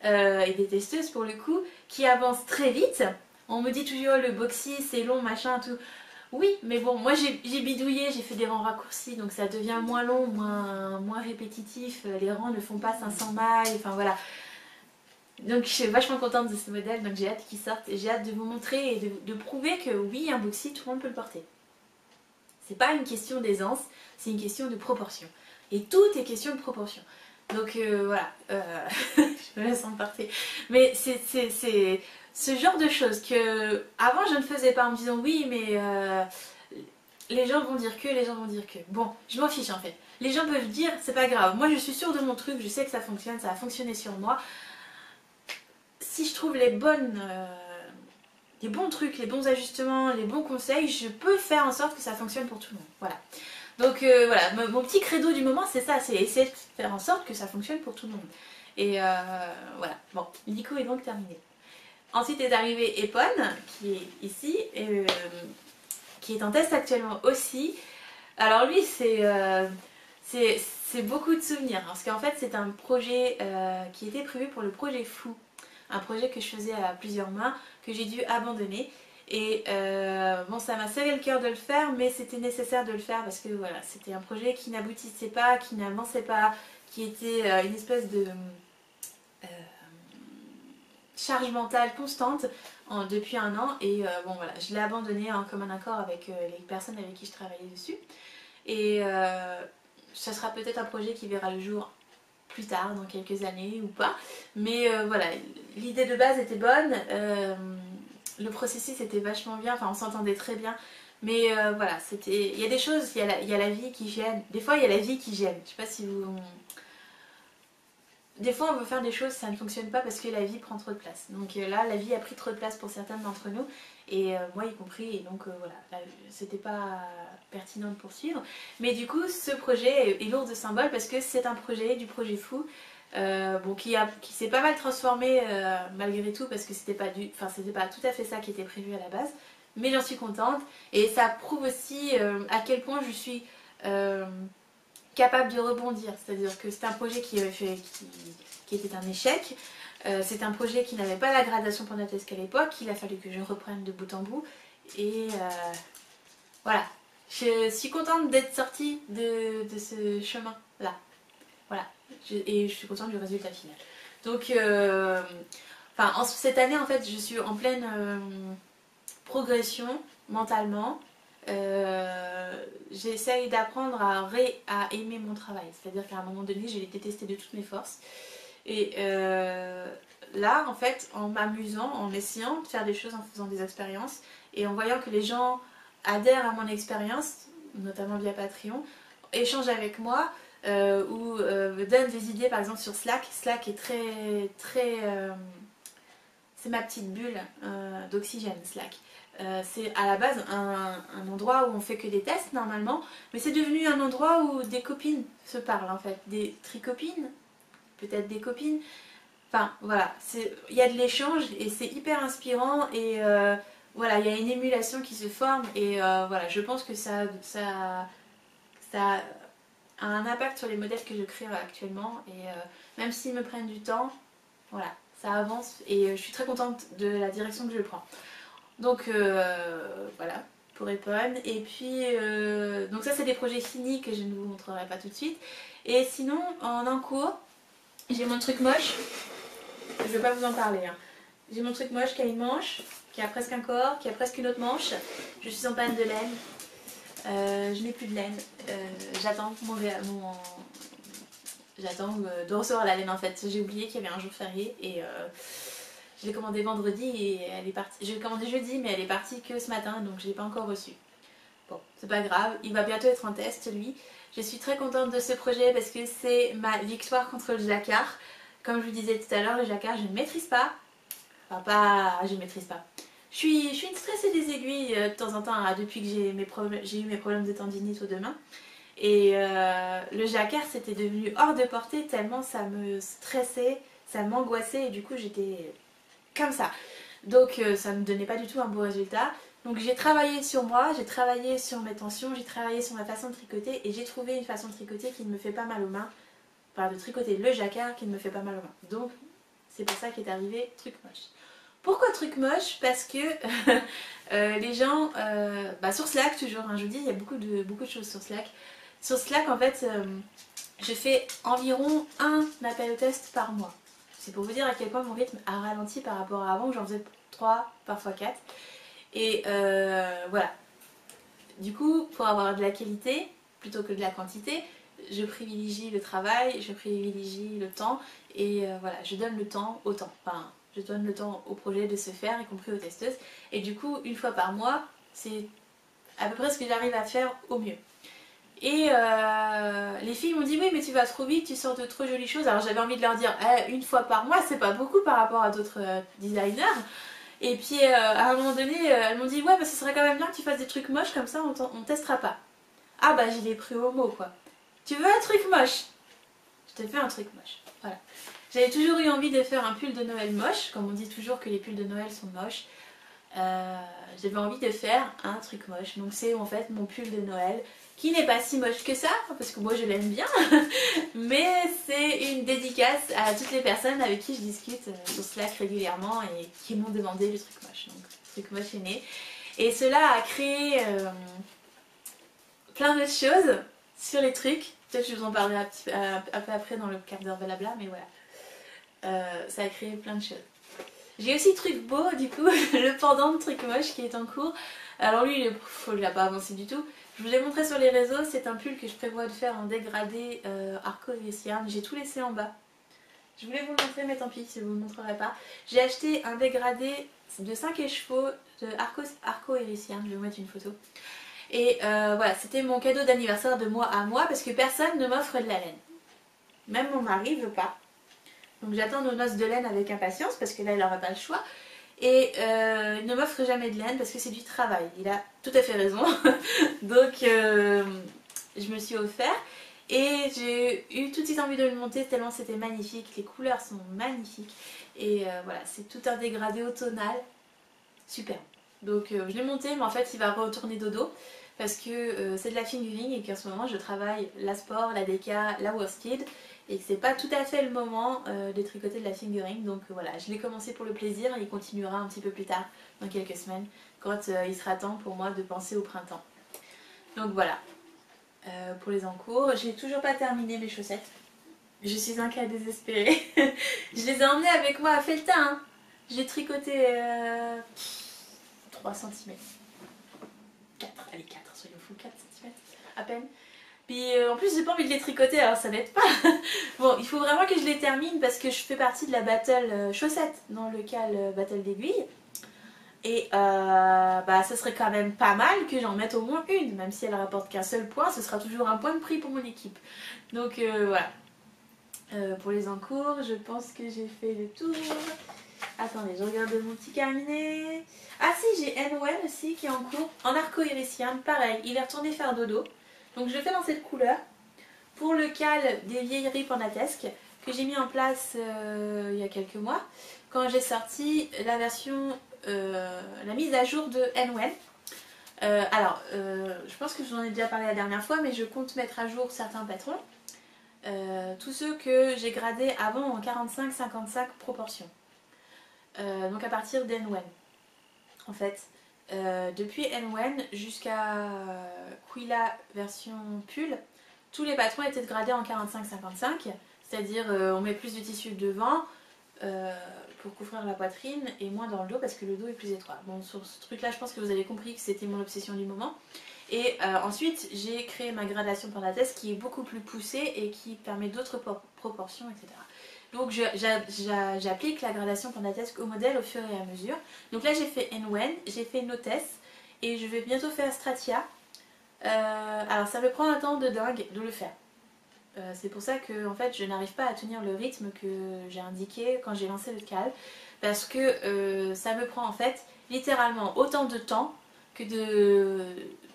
et des testeuses pour le coup qui avancent très vite. On me dit toujours le boxy c'est long, machin, tout. Oui, mais bon, moi j'ai bidouillé, j'ai fait des rangs raccourcis, donc ça devient moins long, moins répétitif. Les rangs ne font pas 500 mailles, enfin voilà. Donc je suis vachement contente de ce modèle, donc j'ai hâte qu'il sorte et j'ai hâte de vous montrer et de prouver que oui, un boxy, tout le monde peut le porter. C'est pas une question d'aisance, c'est une question de proportion. Et tout est question de proportion. Donc voilà, je me laisse emporter. Mais c'est ce genre de choses que avant je ne faisais pas en me disant oui, mais les gens vont dire que, les gens vont dire que. Bon, je m'en fiche en fait. Les gens peuvent dire, c'est pas grave. Moi je suis sûre de mon truc, je sais que ça fonctionne, ça a fonctionné sur moi. Si je trouve les bons trucs, les bons ajustements, les bons conseils, je peux faire en sorte que ça fonctionne pour tout le monde. Voilà. Donc voilà, mon petit credo du moment c'est ça, c'est essayer de faire en sorte que ça fonctionne pour tout le monde. Et voilà, bon, l'ico est donc terminé. Ensuite est arrivé Epon, qui est ici, qui est en test actuellement aussi. Alors lui c'est beaucoup de souvenirs, parce qu'en fait c'est un projet qui était prévu pour le projet Fou. Un projet que je faisais à plusieurs mains, que j'ai dû abandonner. Et bon, ça m'a serré le cœur de le faire, mais c'était nécessaire de le faire parce que voilà, c'était un projet qui n'aboutissait pas, qui n'avançait pas, qui était une espèce de charge mentale constante depuis un an. Et bon voilà, je l'ai abandonné en commun accord avec les personnes avec qui je travaillais dessus. Et ça sera peut-être un projet qui verra le jour plus tard, dans quelques années ou pas. Mais voilà, l'idée de base était bonne, le processus était vachement bien, enfin on s'entendait très bien. Mais voilà, c'était... Il y a des choses, il y a la vie qui gêne. Des fois, il y a la vie qui gêne. Je sais pas si vous... Des fois, on veut faire des choses, ça ne fonctionne pas parce que la vie prend trop de place. Donc là, la vie a pris trop de place pour certaines d'entre nous, et moi y compris, et donc voilà, c'était pas pertinent de poursuivre. Mais du coup, ce projet est lourd de symboles parce que c'est un projet du projet Fou, bon, qui s'est pas mal transformé malgré tout parce que c'était pas tout à fait ça qui était prévu à la base. Mais j'en suis contente, et ça prouve aussi à quel point je suis capable de rebondir. C'est-à-dire que c'est un projet qui était un échec. C'est un projet qui n'avait pas la gradation pentatesque à l'époque. Il a fallu que je reprenne de bout en bout. Et voilà. Je suis contente d'être sortie de ce chemin-là. Voilà. Et je suis contente du résultat final. Donc, cette année, en fait, je suis en pleine progression mentalement. J'essaye d'apprendre à aimer mon travail, c'est-à-dire qu'à un moment donné je l'ai détesté de toutes mes forces, et là en fait, en m'amusant, en essayant de faire des choses, en faisant des expériences et en voyant que les gens adhèrent à mon expérience, notamment via Patreon, échangent avec moi ou me donnent des idées, par exemple sur Slack. Slack est très c'est ma petite bulle d'oxygène, Slack. C'est à la base un endroit où on fait que des tests normalement, mais c'est devenu un endroit où des copines se parlent en fait, des tricopines, peut-être des copines, enfin voilà, il y a de l'échange et c'est hyper inspirant, et voilà, il y a une émulation qui se forme, et voilà, je pense que ça a un impact sur les modèles que je crée actuellement, et même s'ils me prennent du temps, voilà, ça avance, et je suis très contente de la direction que je prends. Donc voilà, pour Epon. Et puis, donc ça c'est des projets finis que je ne vous montrerai pas tout de suite. Et sinon, en cours, j'ai mon truc moche. Je ne vais pas vous en parler. Hein. J'ai mon truc moche qui a une manche, qui a presque un corps, qui a presque une autre manche. Je suis en panne de laine. Je n'ai plus de laine. J'attends de recevoir la laine en fait. J'ai oublié qu'il y avait un jour férié, et je l'ai commandé vendredi et elle est partie. Je l'ai commandé jeudi, mais elle est partie que ce matin, donc je ne l'ai pas encore reçue. Bon, c'est pas grave, il va bientôt être en test lui. Je suis très contente de ce projet parce que c'est ma victoire contre le jacquard. Comme je vous disais tout à l'heure, le jacquard je ne maîtrise pas. Enfin je ne maîtrise pas. Je suis une stressée des aiguilles de temps en temps, hein, depuis que j'ai eu mes problèmes de tendinite aux deux mains. Et le jacquard c'était devenu hors de portée tellement ça me stressait, ça m'angoissait, et du coup j'étais comme ça. Donc ça ne me donnait pas du tout un beau résultat. Donc j'ai travaillé sur moi, j'ai travaillé sur mes tensions, j'ai travaillé sur ma façon de tricoter et j'ai trouvé une façon de tricoter qui ne me fait pas mal aux mains. Enfin de tricoter le jacquard qui ne me fait pas mal aux mains. Donc c'est pour ça qu'est arrivé Truc Moche. Pourquoi Truc Moche? Parce que les gens, sur Slack toujours, hein, je vous dis, il y a beaucoup de choses sur Slack. Sur Slack en fait, je fais environ un appel au test par mois. C'est pour vous dire à quel point mon rythme a ralenti par rapport à avant où j'en faisais 3, parfois 4. Et voilà. Du coup, pour avoir de la qualité plutôt que de la quantité, je privilégie le travail, je privilégie le temps et voilà, je donne le temps au temps. Enfin, je donne le temps au projet de se faire, y compris aux testeuses. Et du coup, une fois par mois, c'est à peu près ce que j'arrive à faire au mieux. Et les filles m'ont dit oui mais tu vas trop vite, tu sors de trop jolies choses. Alors j'avais envie de leur dire une fois par mois c'est pas beaucoup par rapport à d'autres designers. Et puis à un moment donné elles m'ont dit ouais mais ce serait quand même bien que tu fasses des trucs moches comme ça on testera pas. Ah bah je l'ai pris au mot quoi. Tu veux un truc moche? Je te fais un truc moche. Voilà. J'avais toujours eu envie de faire un pull de Noël moche, comme on dit toujours que les pulls de Noël sont moches. J'avais envie de faire un truc moche. Donc c'est en fait mon pull de Noël qui n'est pas si moche que ça, parce que moi je l'aime bien, mais c'est une dédicace à toutes les personnes avec qui je discute sur Slack régulièrement et qui m'ont demandé le truc moche. Donc le truc moche est né. Et cela a créé plein d'autres choses sur les trucs. Peut-être que je vous en parlerai un peu après dans le quart d'heure blabla, mais voilà. Ça a créé plein de choses. J'ai aussi Truc Beau, du coup, le pendant de Truc Moche qui est en cours. Alors lui, il n'a pas avancé du tout. Je vous l'ai montré sur les réseaux, c'est un pull que je prévois de faire en dégradé Arco Yarn. J'ai tout laissé en bas. Je voulais vous le montrer, mais tant pis, si je ne vous le montrerai pas. J'ai acheté un dégradé de 5 écheveaux de Arco Yarn, je vais vous mettre une photo. Et voilà, c'était mon cadeau d'anniversaire de mois à mois parce que personne ne m'offre de la laine. Même mon mari ne veut pas. Donc j'attends nos noces de laine avec impatience parce que là il n'aura pas le choix. Et il ne m'offre jamais de laine parce que c'est du travail. Il a tout à fait raison. Donc je me suis offert et j'ai eu toute cette envie de le monter tellement c'était magnifique. Les couleurs sont magnifiques. Et voilà, c'est tout un dégradé automnal. Super. Donc je l'ai monté mais en fait il va retourner dodo. Parce que c'est de la fingering et qu'en ce moment je travaille la sport, la déca, la worsted et que c'est pas tout à fait le moment de tricoter de la fingering. Donc voilà, je l'ai commencé pour le plaisir et il continuera un petit peu plus tard, dans quelques semaines, quand il sera temps pour moi de penser au printemps. Donc voilà, pour les encours. J'ai toujours pas terminé mes chaussettes. Je suis un cas désespéré. Je les ai emmenées avec moi à Feltin. Hein. J'ai tricoté 3 cm. 4, allez 4, soyons fous, 4 cm à peine. Puis en plus j'ai pas envie de les tricoter alors ça n'aide pas. Bon il faut vraiment que je les termine parce que je fais partie de la battle chaussettes dans le cal battle d'aiguille. Et ce serait quand même pas mal que j'en mette au moins une, même si elle rapporte qu'un seul point, ce sera toujours un point de prix pour mon équipe. Donc voilà. Pour les encours, je pense que j'ai fait le tour. Attendez, je regarde mon petit carnet. Ah si, j'ai N-Wen aussi qui est en cours, en Arco-Iris Yarn, pareil, il est retourné faire dodo. Donc je le fais dans cette couleur. Pour le cal des vieilleries pendatesques que j'ai mis en place il y a quelques mois, quand j'ai sorti la version, la mise à jour de N-Wen. Je pense que je vous en ai déjà parlé la dernière fois, mais je compte mettre à jour certains patrons. Tous ceux que j'ai gradés avant en 45-55 proportions. Donc à partir d'N-Wen. En fait, depuis N-Wen jusqu'à Quilla version pull, tous les patrons étaient gradés en 45-55, c'est-à-dire on met plus de tissu devant pour couvrir la poitrine et moins dans le dos parce que le dos est plus étroit. Bon, sur ce truc-là, je pense que vous avez compris que c'était mon obsession du moment. Et ensuite, j'ai créé ma gradation pendatesque qui est beaucoup plus poussée et qui permet d'autres proportions, etc. Donc j'applique la gradation pendatesque au modèle au fur et à mesure. Donc là j'ai fait N-Wen, j'ai fait Notes et je vais bientôt faire Stratia. Alors ça me prend un temps de dingue de le faire. C'est pour ça que en fait je n'arrive pas à tenir le rythme que j'ai indiqué quand j'ai lancé le cal. Parce que ça me prend en fait littéralement autant de temps que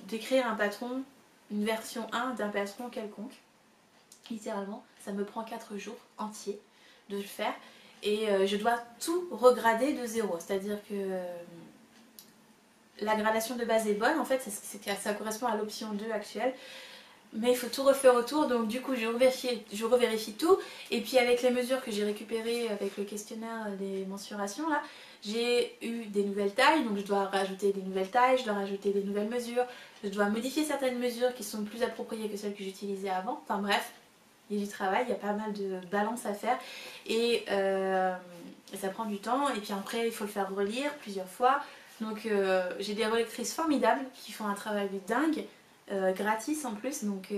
d'écrire un patron, une version 1 d'un patron quelconque. Littéralement, ça me prend 4 jours entiers de le faire et je dois tout regrader de zéro. C'est-à-dire que la gradation de base est bonne, en fait ça correspond à l'option 2 actuelle. Mais il faut tout refaire autour, donc du coup je revérifie tout. Et puis avec les mesures que j'ai récupérées avec le questionnaire des mensurations là, j'ai eu des nouvelles tailles, donc je dois rajouter des nouvelles tailles, je dois rajouter des nouvelles mesures, je dois modifier certaines mesures qui sont plus appropriées que celles que j'utilisais avant. Enfin bref, il y a du travail, il y a pas mal de balance à faire et ça prend du temps. Et puis après il faut le faire relire plusieurs fois. Donc j'ai des relectrices formidables qui font un travail de dingue. Gratis en plus, donc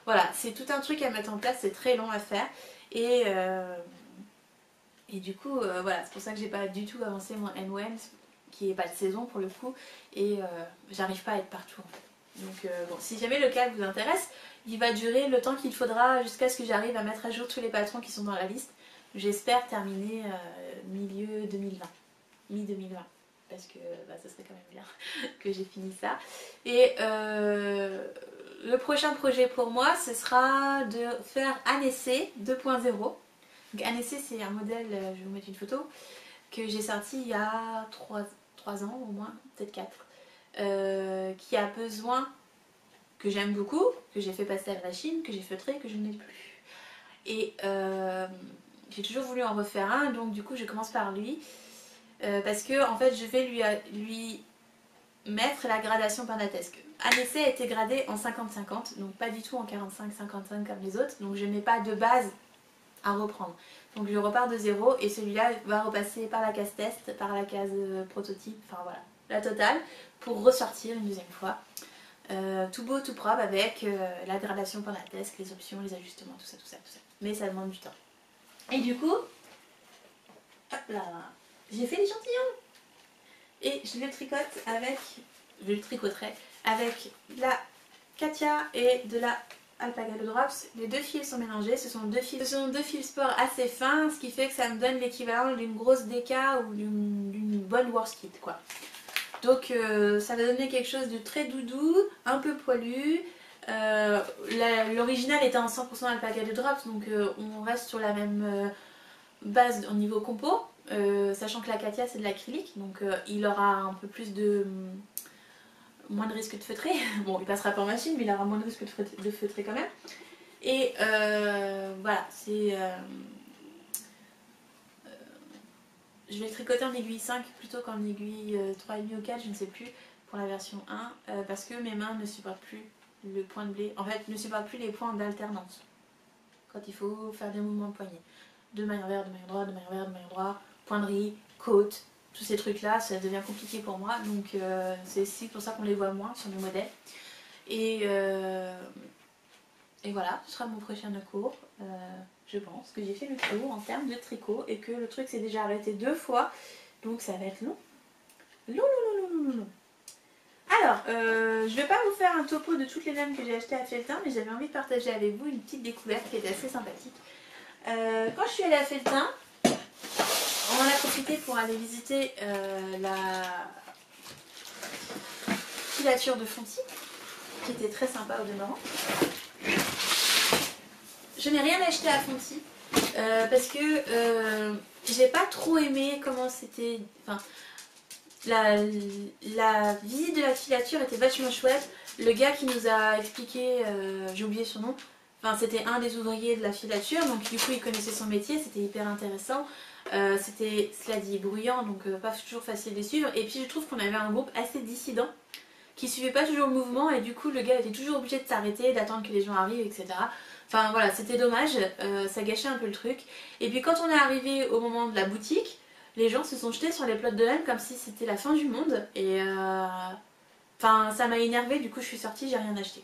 voilà, c'est tout un truc à mettre en place, c'est très long à faire et du coup voilà, c'est pour ça que j'ai pas du tout avancé mon NOM qui est pas de saison pour le coup et j'arrive pas à être partout en fait. Donc bon, si jamais le cas vous intéresse, il va durer le temps qu'il faudra jusqu'à ce que j'arrive à mettre à jour tous les patrons qui sont dans la liste. J'espère terminer milieu 2020, mi-2020. Parce que ça serait quand même bien que j'ai fini ça. Et le prochain projet pour moi, ce sera de faire Annecy 2.0. Donc Annecy, c'est un modèle, je vais vous mettre une photo, que j'ai sorti il y a 3 ans au moins, peut-être 4. Qui a besoin, que j'aime beaucoup, que j'ai fait passer à la Chine, que j'ai feutré, que je n'ai plus. Et j'ai toujours voulu en refaire un, donc du coup je commence par lui. Parce que en fait je vais lui mettre la gradation pentatesque. Annecy a été gradé en 50-50, donc pas du tout en 45-55 comme les autres, donc je n'ai pas de base à reprendre. Donc je repars de zéro et celui-là va repasser par la case test, par la case prototype, enfin voilà, la totale, pour ressortir une deuxième fois. Tout beau, tout propre avec la gradation pentatesque, les options, les ajustements, tout ça, tout ça, tout ça. Mais ça demande du temps. Et du coup, hop là, j'ai fait l'échantillon et je le tricote avec, je le tricoterai avec de la Katia et de la Alpaga de Drops. Les deux fils sont mélangés, ce sont deux fils sport assez fins, ce qui fait que ça me donne l'équivalent d'une grosse DK ou d'une bonne worsted quoi. Donc ça va donner quelque chose de très doudou, un peu poilu. L'original était en 100% Alpaga de Drops, donc on reste sur la même base au niveau compo. Sachant que la Katia c'est de l'acrylique, donc il aura un peu plus de moins de risque de feutrer. Bon, il passera pas en machine, mais il aura moins de risque de feutrer quand même. Et voilà, c'est je vais le tricoter en aiguille 5 plutôt qu'en aiguille 3,5 ou 4, je ne sais plus, pour la version 1, parce que mes mains ne supportent plus le point de blé, en fait ne supportent plus les points d'alternance quand il faut faire des mouvements de poignet. De main envers, de main droit, de main envers, de main droit, point de riz, côte, tous ces trucs là, ça devient compliqué pour moi, donc c'est aussi pour ça qu'on les voit moins sur mes modèles. Et voilà, ce sera mon prochain cours. Je pense que j'ai fait le tour en termes de tricot et que le truc s'est déjà arrêté 2 fois, donc ça va être long. Long. Alors, je vais pas vous faire un topo de toutes les laines que j'ai achetées à Felletin, mais j'avais envie de partager avec vous une petite découverte qui était assez sympathique. Quand je suis allée à Felletin, on en a profité pour aller visiter la filature de Fonty, qui était très sympa au demeurant. Je n'ai rien acheté à Fonty parce que j'ai pas trop aimé comment c'était. Enfin, la visite de la filature était vachement chouette. Le gars qui nous a expliqué, j'ai oublié son nom, enfin, c'était un des ouvriers de la filature, donc du coup il connaissait son métier, c'était hyper intéressant. C'était, cela dit, bruyant, donc pas toujours facile de suivre. Et puis je trouve qu'on avait un groupe assez dissident qui suivait pas toujours le mouvement et du coup le gars était toujours obligé de s'arrêter, d'attendre que les gens arrivent, etc. Enfin voilà, c'était dommage, ça gâchait un peu le truc. Et puis quand on est arrivé au moment de la boutique, les gens se sont jetés sur les plots de laine comme si c'était la fin du monde. Et enfin ça m'a énervé, du coup je suis sortie, j'ai rien acheté.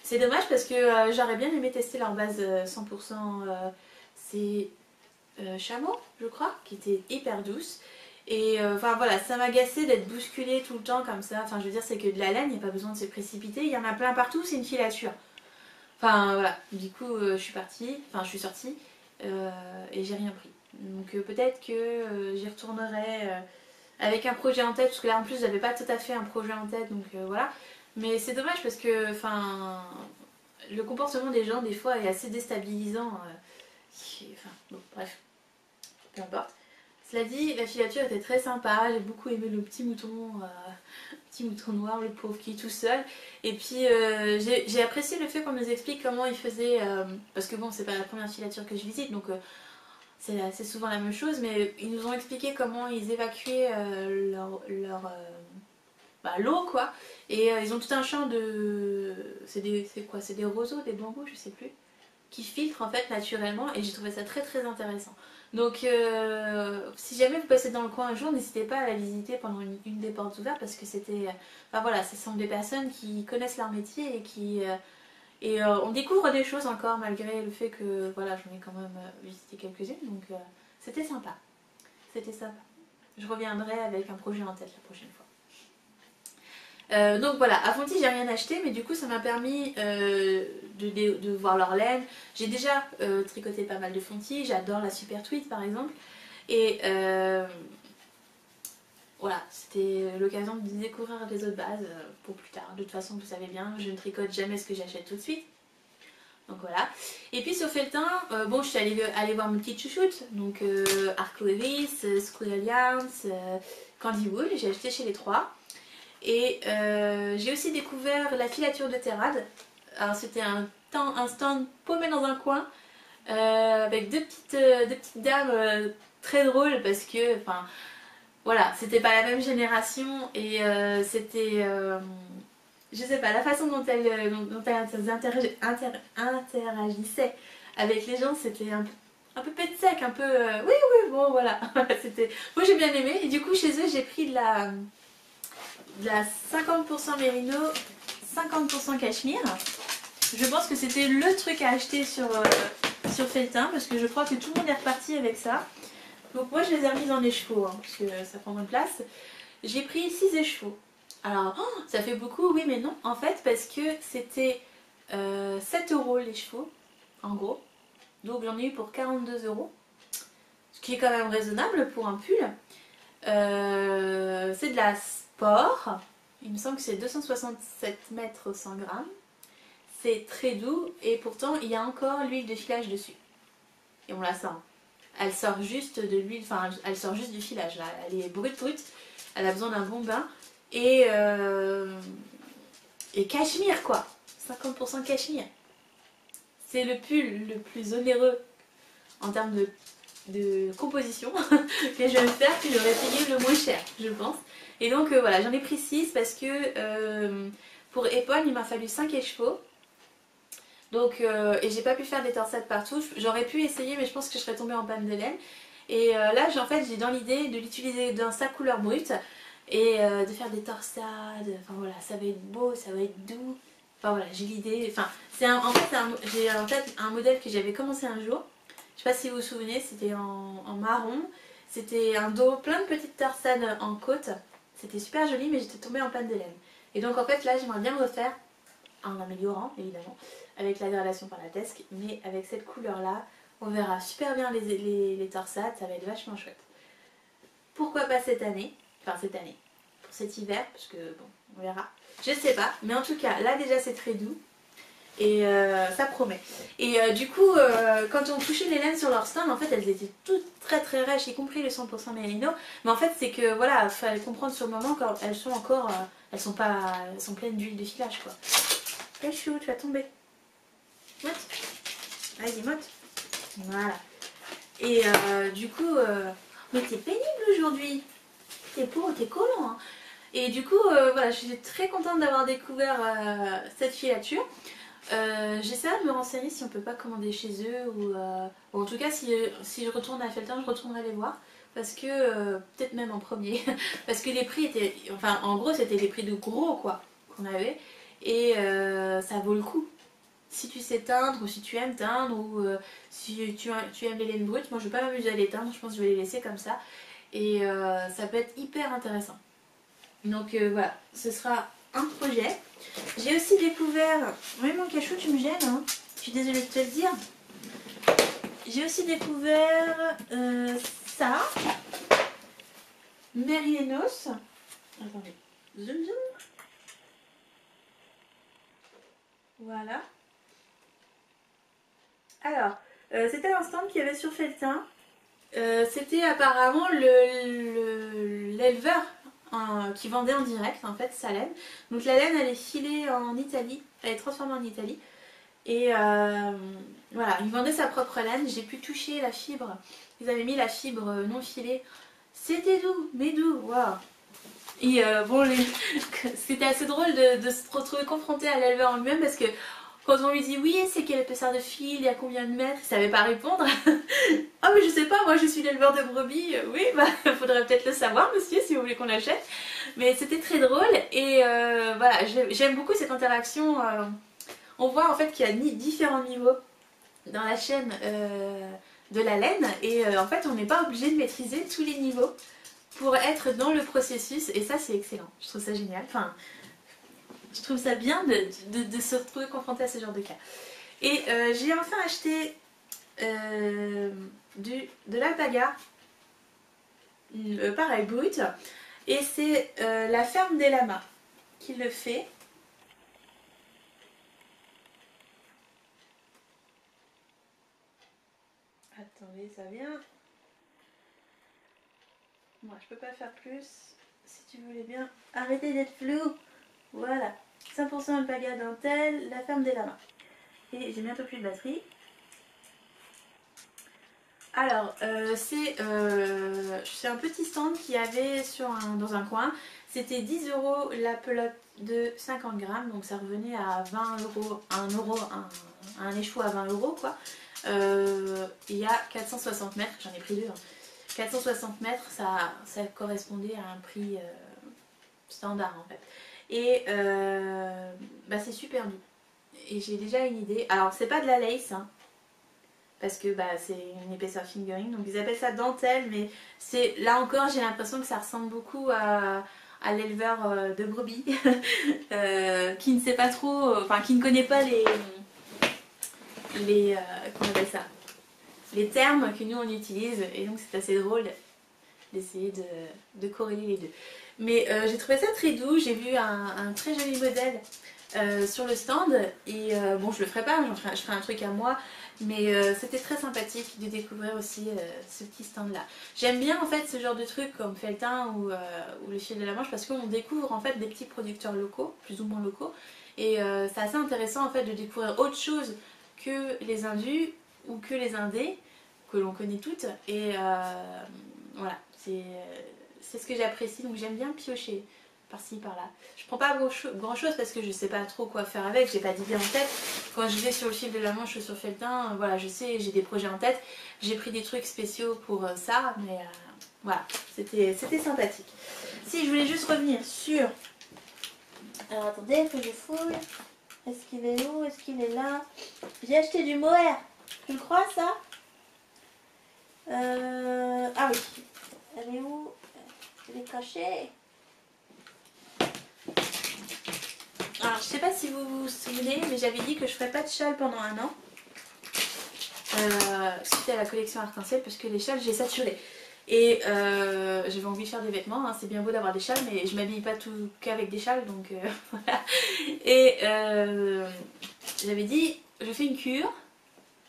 C'est dommage parce que j'aurais bien aimé tester leur base 100%, c'est chameau je crois, qui était hyper douce. Et enfin voilà, ça m'a agacé d'être bousculée tout le temps comme ça. Enfin je veux dire, c'est que de la laine, il n'y a pas besoin de se précipiter, il y en a plein partout, c'est une filature. Enfin voilà, du coup je suis partie, enfin je suis sortie et j'ai rien pris. Donc peut-être que j'y retournerai avec un projet en tête, parce que là en plus j'avais pas tout à fait un projet en tête, donc voilà. Mais c'est dommage parce que enfin, le comportement des gens des fois est assez déstabilisant. Enfin bon, bref. peu importe. Cela dit, la filature était très sympa, j'ai beaucoup aimé le petit mouton noir, le pauvre qui est tout seul. Et puis j'ai apprécié le fait qu'on nous explique comment ils faisaient, parce que bon, c'est pas la première filature que je visite, donc c'est souvent la même chose, mais ils nous ont expliqué comment ils évacuaient l'eau quoi. Et ils ont tout un champ de... c'est quoi? C'est des roseaux, des bambous, je sais plus, qui filtrent en fait naturellement, et j'ai trouvé ça très très intéressant. Donc si jamais vous passez dans le coin un jour, n'hésitez pas à la visiter pendant une des portes ouvertes, parce que c'était... Enfin voilà, ce sont des personnes qui connaissent leur métier et qui... on découvre des choses encore malgré le fait que voilà, j'en ai quand même visité quelques-unes, donc c'était sympa. C'était sympa. Je reviendrai avec un projet en tête la prochaine fois. Donc voilà, à Fonty j'ai rien acheté, mais du coup ça m'a permis de voir leur laine. J'ai déjà tricoté pas mal de Fonty, j'adore la Super Tweed par exemple. Et voilà, c'était l'occasion de découvrir les autres bases pour plus tard. De toute façon, vous savez bien, je ne tricote jamais ce que j'achète tout de suite. Donc voilà. Et puis sur Felletin, bon, je suis allée voir mes petites chouchoutes. Donc Arcoiris, Squirrel Yarns, Candy Wool, j'ai acheté chez les trois. Et j'ai aussi découvert la filature de Terrade. Alors c'était un stand paumé dans un coin avec deux petites dames très drôles parce que, enfin, voilà, c'était pas la même génération et c'était, je sais pas, la façon dont elles interagissaient avec les gens, c'était un peu pète sec, un peu, oui, oui, bon, voilà, c'était, moi j'ai bien aimé et du coup chez eux j'ai pris de la 50% mérino, 50% cachemire. Je pense que c'était le truc à acheter sur Felletin parce que je crois que tout le monde est reparti avec ça. Donc moi je les ai remis dans les chevaux hein, parce que ça prend moins de place. J'ai pris 6 écheveaux. Alors ça fait beaucoup, oui mais non. En fait parce que c'était 7 € les chevaux en gros. Donc j'en ai eu pour 42 €. Ce qui est quand même raisonnable pour un pull. C'est de la sport. Il me semble que c'est 267 mètres 100 grammes. C'est très doux et pourtant il y a encore l'huile de filage dessus. Et on la sent. Elle sort juste de l'huile, enfin elle sort juste du filage là. Elle est brute. Elle a besoin d'un bon bain. Et cachemire quoi. 50% cachemire. C'est le pull le plus onéreux en termes de composition que je vais me faire, que j'aurais payé le moins cher, je pense. Et donc voilà, j'en ai pris 6 parce que pour épaule, il m'a fallu 5 écheveaux. Donc, et j'ai pas pu faire des torsades partout. J'aurais pu essayer, mais je pense que je serais tombée en panne de laine. Et là, en fait, j'ai dans l'idée de l'utiliser dans sa couleur brute et de faire des torsades. Enfin voilà, ça va être beau, ça va être doux. Enfin voilà, j'ai l'idée. Enfin, j'ai en tête un modèle que j'avais commencé un jour. Je sais pas si vous vous souvenez, c'était en marron. C'était un dos plein de petites torsades en côte. C'était super joli, mais j'étais tombée en panne de laine. Et donc en fait là, j'aimerais bien me refaire, en améliorant évidemment, avec la gradation par la tesque, mais avec cette couleur là, on verra super bien les torsades, ça va être vachement chouette. Pourquoi pas cette année, enfin cette année, pour cet hiver, parce que bon, on verra. Je sais pas, mais en tout cas, là déjà c'est très doux. Et ça promet. Et du coup, quand on touchait les laines sur leur stand, en fait, elles étaient toutes très rêches, y compris les 100% mérino. Mais en fait, c'est que voilà, il fallait comprendre sur le moment quand elles sont encore, elles sont pleines d'huile de filage quoi. Chou, tu vas tomber. Motte. Vas-y, motte. Voilà. Et du coup, mais t'es pénible aujourd'hui. T'es collant. Hein. Et du coup, voilà, je suis très contente d'avoir découvert cette filature. J'essaierai de me renseigner si on peut pas commander chez eux ou en tout cas si je retourne à Felletin, je retournerai les voir parce que peut-être même en premier parce que les prix étaient, enfin en gros c'était les prix de gros quoi qu'on avait et ça vaut le coup si tu sais teindre ou si tu aimes teindre ou si tu aimes les laines brutes. Moi je vais pas m'amuser à les teindre, je pense que je vais les laisser comme ça et ça peut être hyper intéressant. Donc voilà, ce sera un projet. J'ai aussi découvert, oui mon cachot tu me gênes hein, je suis désolée de te le dire. J'ai aussi découvert ça, Mérinos. Attendez, zoom. Voilà. Alors, c'était un stand qu'il y avait sur Felletin. C'était apparemment l'éleveur qui vendait en direct en fait sa laine. Donc la laine elle est filée en Italie, elle est transformée en Italie. Et voilà, il vendait sa propre laine, j'ai pu toucher la fibre. Ils avaient mis la fibre non filée. C'était doux, mais doux, waouh. Et bon, c'était assez drôle de se retrouver confronté à l'éleveur en lui-même parce que quand on lui dit oui, c'est quelle épaisseur de fil, il y a combien de mètres, il savait pas répondre. Ah mais je sais pas, moi je suis l'éleveur de brebis. Oui, bah faudrait peut-être le savoir monsieur si vous voulez qu'on l'achète. Mais c'était très drôle et voilà, j'aime beaucoup cette interaction. On voit en fait qu'il y a différents niveaux dans la chaîne de la laine et en fait on n'est pas obligé de maîtriser tous les niveaux pour être dans le processus et ça c'est excellent, je trouve ça génial. Enfin, je trouve ça bien de se retrouver confronté à ce genre de cas. Et j'ai enfin acheté de l'alpaga, pareil brut, et c'est la ferme des lamas qui le fait. Attendez, ça vient. Moi, je peux pas faire plus. Si tu voulais bien arrêter d'être flou. Voilà. 100% alpaga dentelle, la ferme des lamas. Et j'ai bientôt plus de batterie. Alors, c'est un petit stand qu'il y avait dans un coin. C'était 10 € la pelote de 50 grammes. Donc ça revenait à 20 €, un écheveau à 20 € quoi. Il y a 460 mètres, j'en ai pris deux. 460 mètres, ça correspondait à un prix standard en fait. Et bah, c'est super doux. Et j'ai déjà une idée. Alors c'est pas de la lace, hein, parce que bah, c'est une épaisseur fingering. Donc ils appellent ça dentelle, mais là encore j'ai l'impression que ça ressemble beaucoup à l'éleveur de brebis qui ne sait pas trop, enfin qui ne connaît pas comment on appelle ça, les termes que nous on utilise, et donc c'est assez drôle d'essayer de corréler les deux. Mais j'ai trouvé ça très doux, j'ai vu un très joli modèle sur le stand, et bon je le ferai pas, je ferai un truc à moi, mais c'était très sympathique de découvrir aussi ce petit stand là. J'aime bien en fait ce genre de truc comme Feltin ou le fil de la Manche parce qu'on découvre en fait des petits producteurs locaux, plus ou moins locaux, et c'est assez intéressant en fait de découvrir autre chose que les indus ou que les indés que l'on connaît toutes, et voilà, c'est ce que j'apprécie, donc j'aime bien piocher par-ci par-là. Je prends pas grand chose parce que je sais pas trop quoi faire avec, j'ai pas d'idée en tête. Quand je vais sur le fil de la Manche ou sur Feltin, voilà, je sais, j'ai des projets en tête, j'ai pris des trucs spéciaux pour ça, mais voilà, c'était sympathique. Si je voulais juste revenir sur... Alors attendez, il faut que je fouille. Est-ce qu'il est où? Est-ce qu'il est là? J'ai acheté du mohair, tu le crois ça? Ah oui, elle est où? Elle est cachée. Alors je sais pas si vous vous souvenez, mais j'avais dit que je ferais pas de châle pendant un an. Suite à la collection arc-en-ciel, parce que les châles j'ai saturé. Et j'avais envie de faire des vêtements, hein. C'est bien beau d'avoir des châles, mais je m'habille pas tout qu'avec des châles, donc voilà. Et j'avais dit, je fais une cure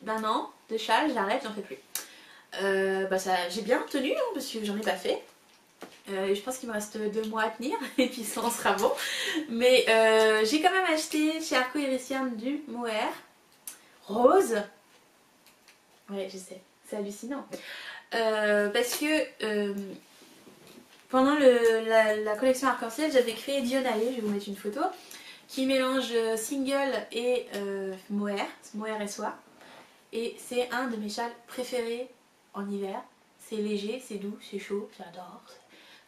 d'un an de châle, j'arrête, j'en fais plus. Bah j'ai bien tenu, hein, parce que j'en ai pas fait. Je pense qu'il me reste 2 mois à tenir et puis ça en sera bon. Mais j'ai quand même acheté chez Arco Iricium du mohair rose. Ouais, je sais, c'est hallucinant. Parce que pendant la collection arc-en-ciel, j'avais créé Dionae, je vais vous mettre une photo, qui mélange single et mohair et soie. Et c'est un de mes châles préférés en hiver. C'est léger, c'est doux, c'est chaud, j'adore.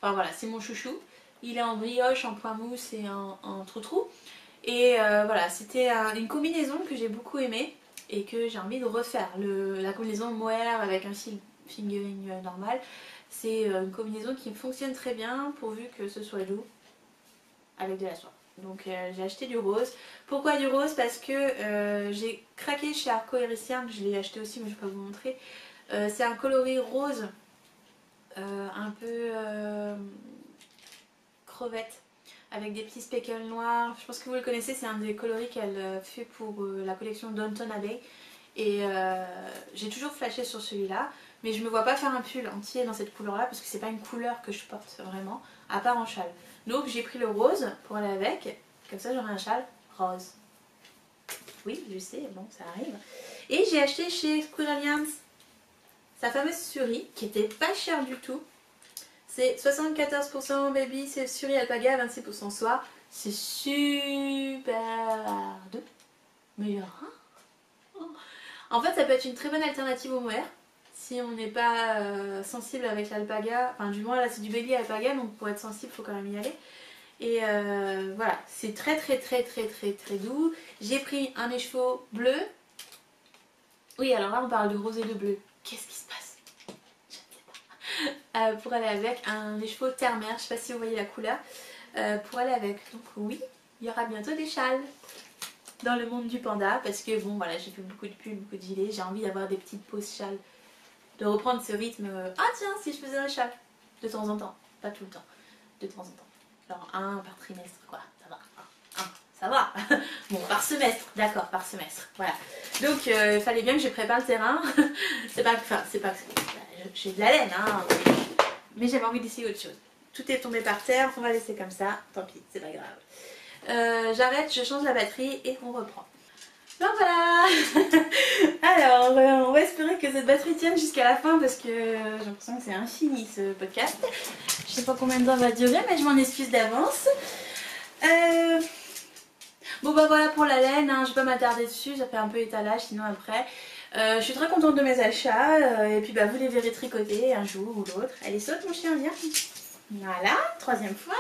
Enfin voilà, c'est mon chouchou. Il est en brioche, en point mousse et en trou-trou. Et voilà, c'était une combinaison que j'ai beaucoup aimée et que j'ai envie de refaire. La combinaison mohair avec un fingering normal, c'est une combinaison qui fonctionne très bien pourvu que ce soit doux avec de la soie. Donc j'ai acheté du rose. Pourquoi du rose? Parce que j'ai craqué chez Arco Iricium, je l'ai acheté aussi mais je ne vais pas vous montrer. C'est un coloris rose un peu crevette avec des petits speckles noirs. Je pense que vous le connaissez, c'est un des coloris qu'elle fait pour la collection Downton Abbey. Et j'ai toujours flashé sur celui-là. mais je me vois pas faire un pull entier dans cette couleur là parce que c'est pas une couleur que je porte vraiment, à part en châle. Donc j'ai pris le rose pour aller avec, comme ça j'aurai un châle rose. Oui, je sais, bon, ça arrive. Et j'ai acheté chez Squirrel Yarns sa fameuse Suri, qui était pas chère du tout. C'est 74% baby, c'est Suri alpaga, 26% soie. C'est super doux. Mais en fait, ça peut être une très bonne alternative au mohair. Si on n'est pas sensible avec l'alpaga, enfin du moins là c'est du baby alpaga, donc pour être sensible, il faut quand même y aller. Et voilà, c'est très doux. J'ai pris un écheveau bleu. Oui, alors là on parle de rose et de bleu. Qu'est-ce qui se passe? Je ne sais pas. Pour aller avec un écheveau terre-mer, je ne sais pas si vous voyez la couleur. Pour aller avec. Donc oui, il y aura bientôt des châles dans le monde du panda. Parce que bon voilà, j'ai fait beaucoup de pulls, beaucoup de gilets. J'ai envie d'avoir des petites pauses châles. De reprendre ce rythme. Ah tiens, si je faisais un châle. De temps en temps. Pas tout le temps. De temps en temps. Genre un par trimestre quoi, ça va, ça va. Bon, par semestre, d'accord, par semestre, voilà. Donc il fallait bien que je prépare le terrain. c'est pas, j'ai de la laine, hein, mais j'avais envie d'essayer autre chose. Tout est tombé par terre, on va laisser comme ça, tant pis, c'est pas grave. J'arrête, je change la batterie et on reprend. Donc voilà. Alors, on va espérer que cette batterie tienne jusqu'à la fin parce que j'ai l'impression que c'est infini ce podcast. Je sais pas combien de temps va durer, mais je m'en excuse d'avance. Bon bah voilà pour la laine, hein, je vais pas m'attarder dessus, ça fait un peu étalage sinon après. Je suis très contente de mes achats et puis bah vous les verrez tricoter un jour ou l'autre. Allez saute mon chien, viens. Voilà, troisième fois.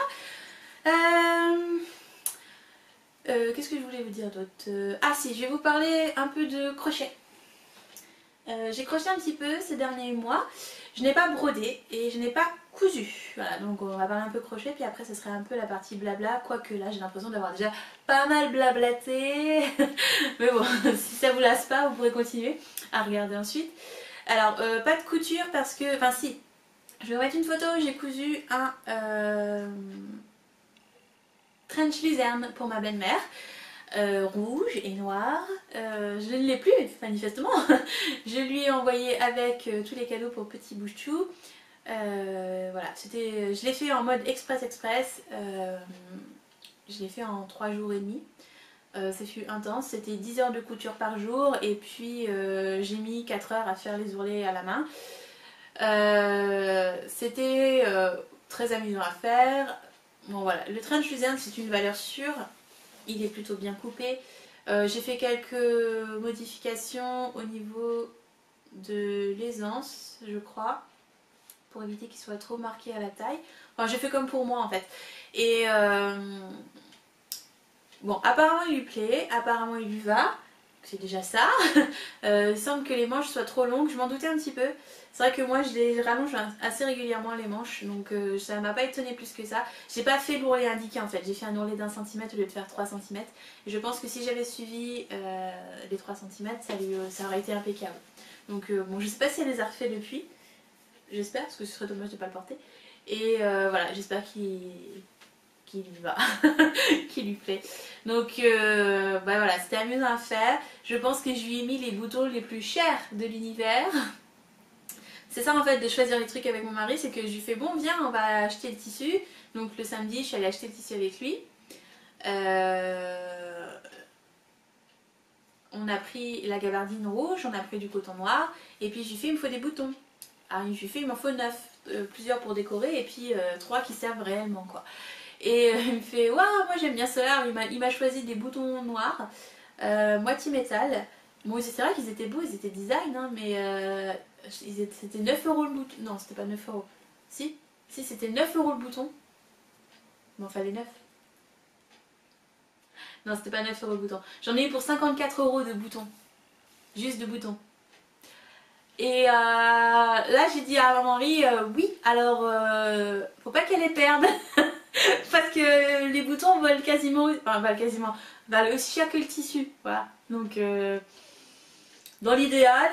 Qu'est-ce que je voulais vous dire d'autre? Ah si, je vais vous parler un peu de crochet. J'ai crocheté un petit peu ces derniers mois. Je n'ai pas brodé et je n'ai pas cousu. Voilà, donc on va parler un peu crochet, puis après ce serait un peu la partie blabla. Quoique là j'ai l'impression d'avoir déjà pas mal blablaté. Mais bon, si ça vous lasse pas, vous pourrez continuer à regarder ensuite. Alors, pas de couture parce que... Enfin si, je vais vous mettre une photo où j'ai cousu un trench luzerne pour ma belle-mère. Rouge et noir. Je ne l'ai plus manifestement. Je lui ai envoyé avec tous les cadeaux pour petit bouchou. Voilà, je l'ai fait en mode express. Je l'ai fait en 3 jours et demi. Ça fut intense, c'était 10 heures de couture par jour et puis j'ai mis 4 heures à faire les ourlets à la main. C'était très amusant à faire. Bon voilà, le trench luzerne c'est une valeur sûre. Il est plutôt bien coupé. J'ai fait quelques modifications au niveau de l'aisance, je crois, pour éviter qu'il soit trop marqué à la taille. Enfin, j'ai fait comme pour moi en fait. Et bon, apparemment il lui plaît, apparemment il lui va. C'est déjà ça. Il semble que les manches soient trop longues, je m'en doutais un petit peu. C'est vrai que moi je les rallonge assez régulièrement les manches, donc ça m'a pas étonné plus que ça. J'ai pas fait l'ourlet indiqué en fait, j'ai fait un ourlet d'1 cm au lieu de faire 3 cm. Et je pense que si j'avais suivi les 3 cm, ça aurait été impeccable. Donc bon, je sais pas si elle les a refait depuis. J'espère, parce que ce serait dommage de pas le porter. Et voilà, j'espère qu'il lui va, qu'il lui plaît. Donc bah voilà, c'était amusant à faire. Je pense que je lui ai mis les boutons les plus chers de l'univers. C'est ça en fait de choisir les trucs avec mon mari, c'est que je lui fais bon viens on va acheter le tissu. Donc le samedi je suis allée acheter le tissu avec lui. On a pris la gabardine rouge, on a pris du coton noir et puis je lui fais il me faut des boutons. Alors je lui fais il m'en faut 9, plusieurs pour décorer et puis 3 qui servent réellement quoi. Et il me fait waouh moi j'aime bien cela, il m'a choisi des boutons noirs, moitié métal. Bon c'est vrai qu'ils étaient beaux, ils étaient design hein, mais c'était 9 € le bouton. Non c'était pas 9 €. Si c'était 9 € le bouton. Bon fallait 9. Non c'était pas 9 € le bouton. J'en ai eu pour 54 € de boutons. Juste de boutons. Et là j'ai dit à maman Marie oui alors faut pas qu'elle les perde. Parce que les boutons volent quasiment, valent aussi cher que le tissu, voilà. Donc dans l'idéal,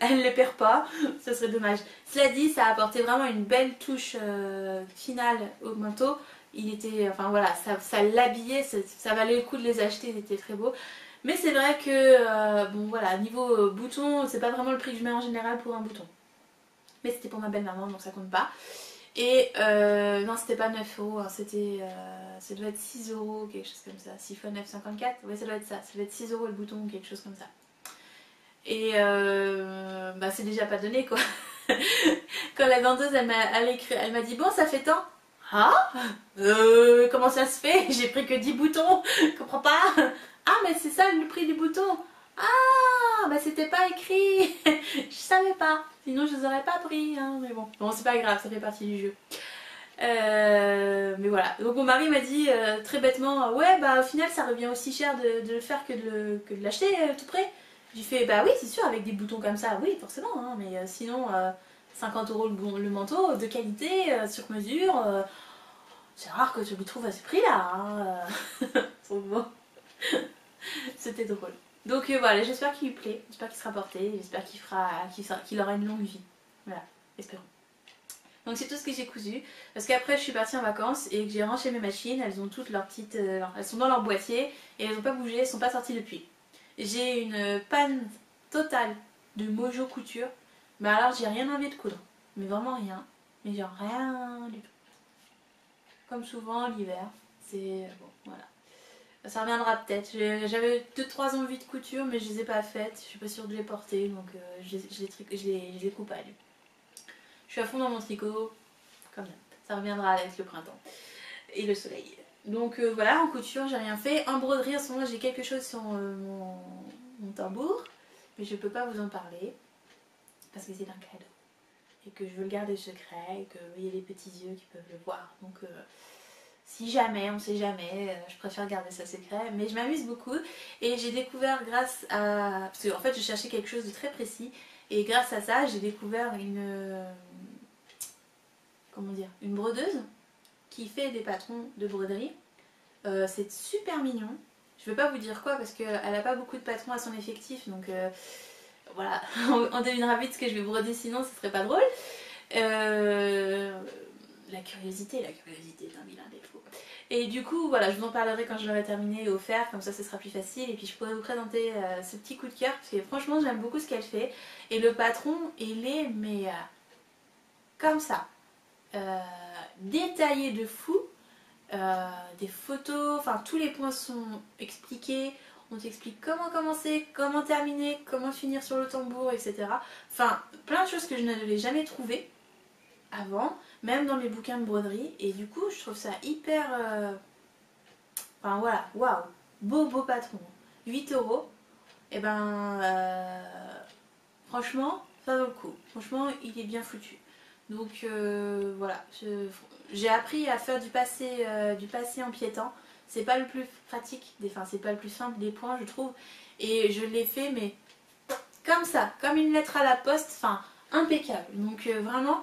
elle ne les perd pas, ce serait dommage. Cela dit, ça a apporté vraiment une belle touche finale au manteau. il était, enfin voilà, ça l'habillait, ça valait le coup de les acheter, ils étaient très beaux. Mais c'est vrai que, bon voilà, niveau bouton, c'est pas vraiment le prix que je mets en général pour un bouton. Mais c'était pour ma belle-maman, donc ça compte pas. Et non, c'était pas 9 euros, hein, c'était, ça doit être 6 euros, quelque chose comme ça. 6 x 9, 54, ouais, ça doit être ça. Ça doit être 6 euros le bouton, quelque chose comme ça. Et bah, c'est déjà pas donné quoi. Quand la vendeuse elle m'a dit bon, ça fait tant. Ah, comment ça se fait? J'ai pris que 10 boutons, je comprends pas. Ah, mais c'est ça le prix du bouton. Ah, bah c'était pas écrit. Je savais pas. Sinon, je les aurais pas pris. Hein, mais bon, bon c'est pas grave, ça fait partie du jeu. Mais voilà. Donc mon mari m'a dit très bêtement, ouais, bah au final, ça revient aussi cher de le faire que de l'acheter tout près. J'ai fait, bah oui, c'est sûr, avec des boutons comme ça, oui, forcément. Hein, mais sinon, 50 euros le manteau de qualité, sur mesure. C'est rare que je le trouve à ce prix-là. Hein. Donc bon, c'était drôle. Donc voilà, j'espère qu'il lui plaît, j'espère qu'il sera porté, j'espère qu'il aura une longue vie. Voilà, espérons. Donc c'est tout ce que j'ai cousu, parce qu'après je suis partie en vacances et que j'ai rangé mes machines, elles ont toutes leurs petites... elles sont dans leur boîtier et elles n'ont pas bougé, elles sont pas sorties depuis. J'ai une panne totale de Mojo couture, mais alors j'ai rien envie de coudre, mais vraiment rien, mais genre rien du tout. Comme souvent l'hiver, c'est... bon, voilà. Ça reviendra peut-être. J'avais 2-3 envies de couture, mais je les ai pas faites. Je suis pas sûre de les porter, donc je les coupe à lui. Je suis à fond dans mon tricot, comme d'hab. Ça reviendra avec le printemps et le soleil. Donc voilà, en couture, j'ai rien fait. En broderie, en ce moment, j'ai quelque chose sur mon tambour, mais je peux pas vous en parler parce que c'est un cadeau et que je veux le garder secret et qu'il y a les petits yeux qui peuvent le voir. Donc si jamais, on sait jamais, je préfère garder ça secret, mais je m'amuse beaucoup et j'ai découvert grâce à... parce qu'en fait je cherchais quelque chose de très précis et grâce à ça j'ai découvert comment dire, une brodeuse qui fait des patrons de broderie. C'est super mignon. Je ne vais pas vous dire quoi parce qu'elle n'a pas beaucoup de patrons à son effectif, donc voilà, on devinera vite ce que je vais broder sinon ce serait pas drôle. La curiosité est un vilain défaut. Et du coup, voilà, je vous en parlerai quand je l'aurai terminé et offert, comme ça ce sera plus facile. Et puis je pourrai vous présenter ce petit coup de cœur, parce que franchement j'aime beaucoup ce qu'elle fait. Et le patron, il est, mais comme ça, détaillé de fou. Des photos, enfin tous les points sont expliqués. On t'explique comment commencer, comment terminer, comment finir sur le tambour, etc. Enfin, plein de choses que je n'avais jamais trouvées avant, même dans mes bouquins de broderie, et du coup je trouve ça hyper enfin voilà, waouh, beau patron. 8 euros, et ben franchement ça vaut le coup, franchement il est bien foutu. Donc voilà, j'ai appris à faire du passé en piétant. C'est pas le plus pratique, enfin c'est pas le plus simple des points je trouve, et je l'ai fait mais comme ça, comme une lettre à la poste, enfin impeccable. Donc vraiment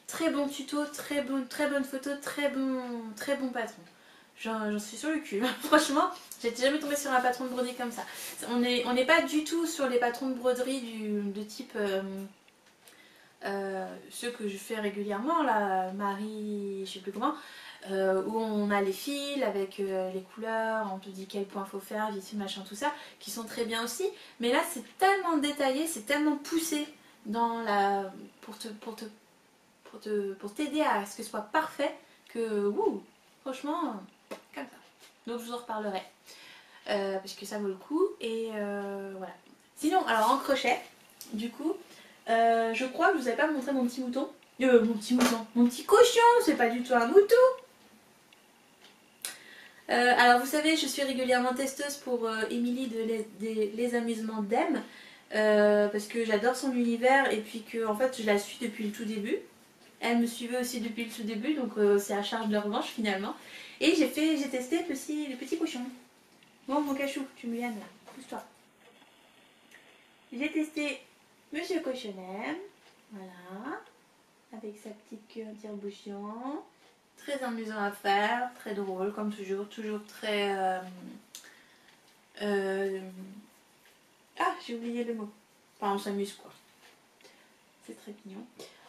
très bon tuto, très bonne photo, très bon patron. J'en suis sur le cul. Franchement, j'étais jamais tombée sur un patron de broderie comme ça. On n'est pas du tout sur les patrons de broderie de type ceux que je fais régulièrement, là, Marie, je sais plus comment, où on a les fils avec les couleurs, on te dit quel point faut faire, ici machin, tout ça, qui sont très bien aussi. Mais là, c'est tellement détaillé, c'est tellement poussé dans la pour t'aider à ce que ce soit parfait que, wouh, franchement, comme ça. Donc je vous en reparlerai, parce que ça vaut le coup, et voilà. Sinon, alors en crochet, du coup, je crois que je vous avais pas montré mon petit mouton. Mon petit cochon, c'est pas du tout un mouton. Alors vous savez, je suis régulièrement testeuse pour Émilie de Les Amusements d'Em, parce que j'adore son univers et puis que en fait je la suis depuis le tout début. Elle me suivait aussi depuis le tout début, donc c'est à charge de revanche finalement. Et j'ai testé le petit cochon. Bon, mon cachou, tu me viennes là, pousse-toi. J'ai testé Monsieur Cochonem, voilà, avec sa petite queue en tire-bouchon. Très amusant à faire, très drôle comme toujours, très... Ah, j'ai oublié le mot. Enfin, on s'amuse quoi. C'est très mignon.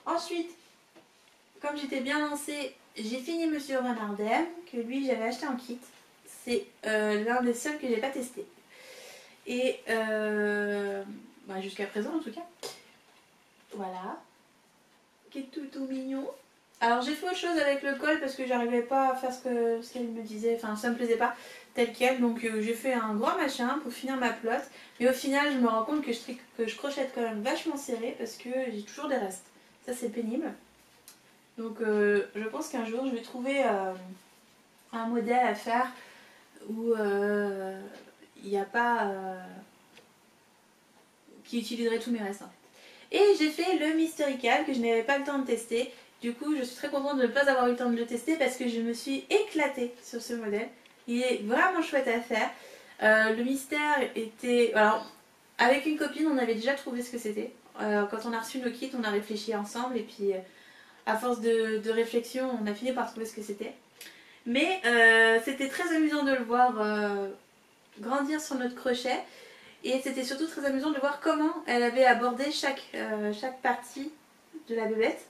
Ensuite, comme j'étais bien lancée j'ai fini Monsieur Renardem, que lui j'avais acheté en kit. C'est l'un des seuls que j'ai pas testé. Et bah, jusqu'à présent en tout cas. Voilà. Qui est tout mignon. Alors j'ai fait autre chose avec le col parce que j'arrivais pas à faire ce qu'elle me disait. Enfin ça me plaisait pas tel quel. Donc j'ai fait un grand machin pour finir ma pelote. Mais au final je me rends compte que je crochette quand même vachement serré parce que j'ai toujours des restes. Ça c'est pénible. Donc je pense qu'un jour je vais trouver un modèle à faire où il n'y a pas... qui utiliserait tous mes restes en fait. Et j'ai fait le Mysterical que je n'avais pas le temps de tester. Du coup je suis très contente de ne pas avoir eu le temps de le tester parce que je me suis éclatée sur ce modèle. Il est vraiment chouette à faire. Le mystère était... Alors avec une copine on avait déjà trouvé ce que c'était. Quand on a reçu nos kits on a réfléchi ensemble et puis à force de réflexion on a fini par trouver ce que c'était. Mais c'était très amusant de le voir grandir sur notre crochet. Et c'était surtout très amusant de voir comment elle avait abordé chaque partie de la bébête.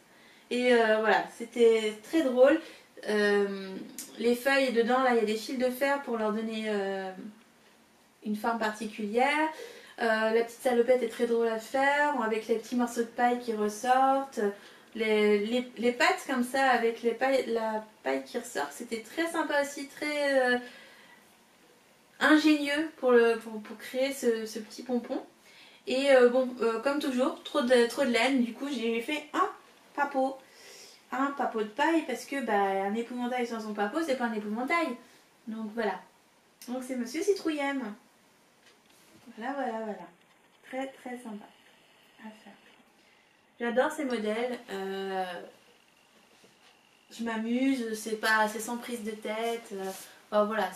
Et voilà, c'était très drôle. Les feuilles dedans, là, il y a des fils de fer pour leur donner une forme particulière. La petite salopette est très drôle à faire, avec les petits morceaux de paille qui ressortent. Les pattes comme ça, avec la paille qui ressort, c'était très sympa aussi, très ingénieux pour créer ce petit pompon. Et bon, comme toujours, trop de laine, du coup j'ai fait un papot de paille parce que bah, un épouvantail sans son papot c'est pas un épouvantail. Donc voilà, donc c'est Monsieur Citrouillem. Voilà, très très sympa à faire. J'adore ces modèles, je m'amuse, c'est sans prise de tête, enfin, voilà,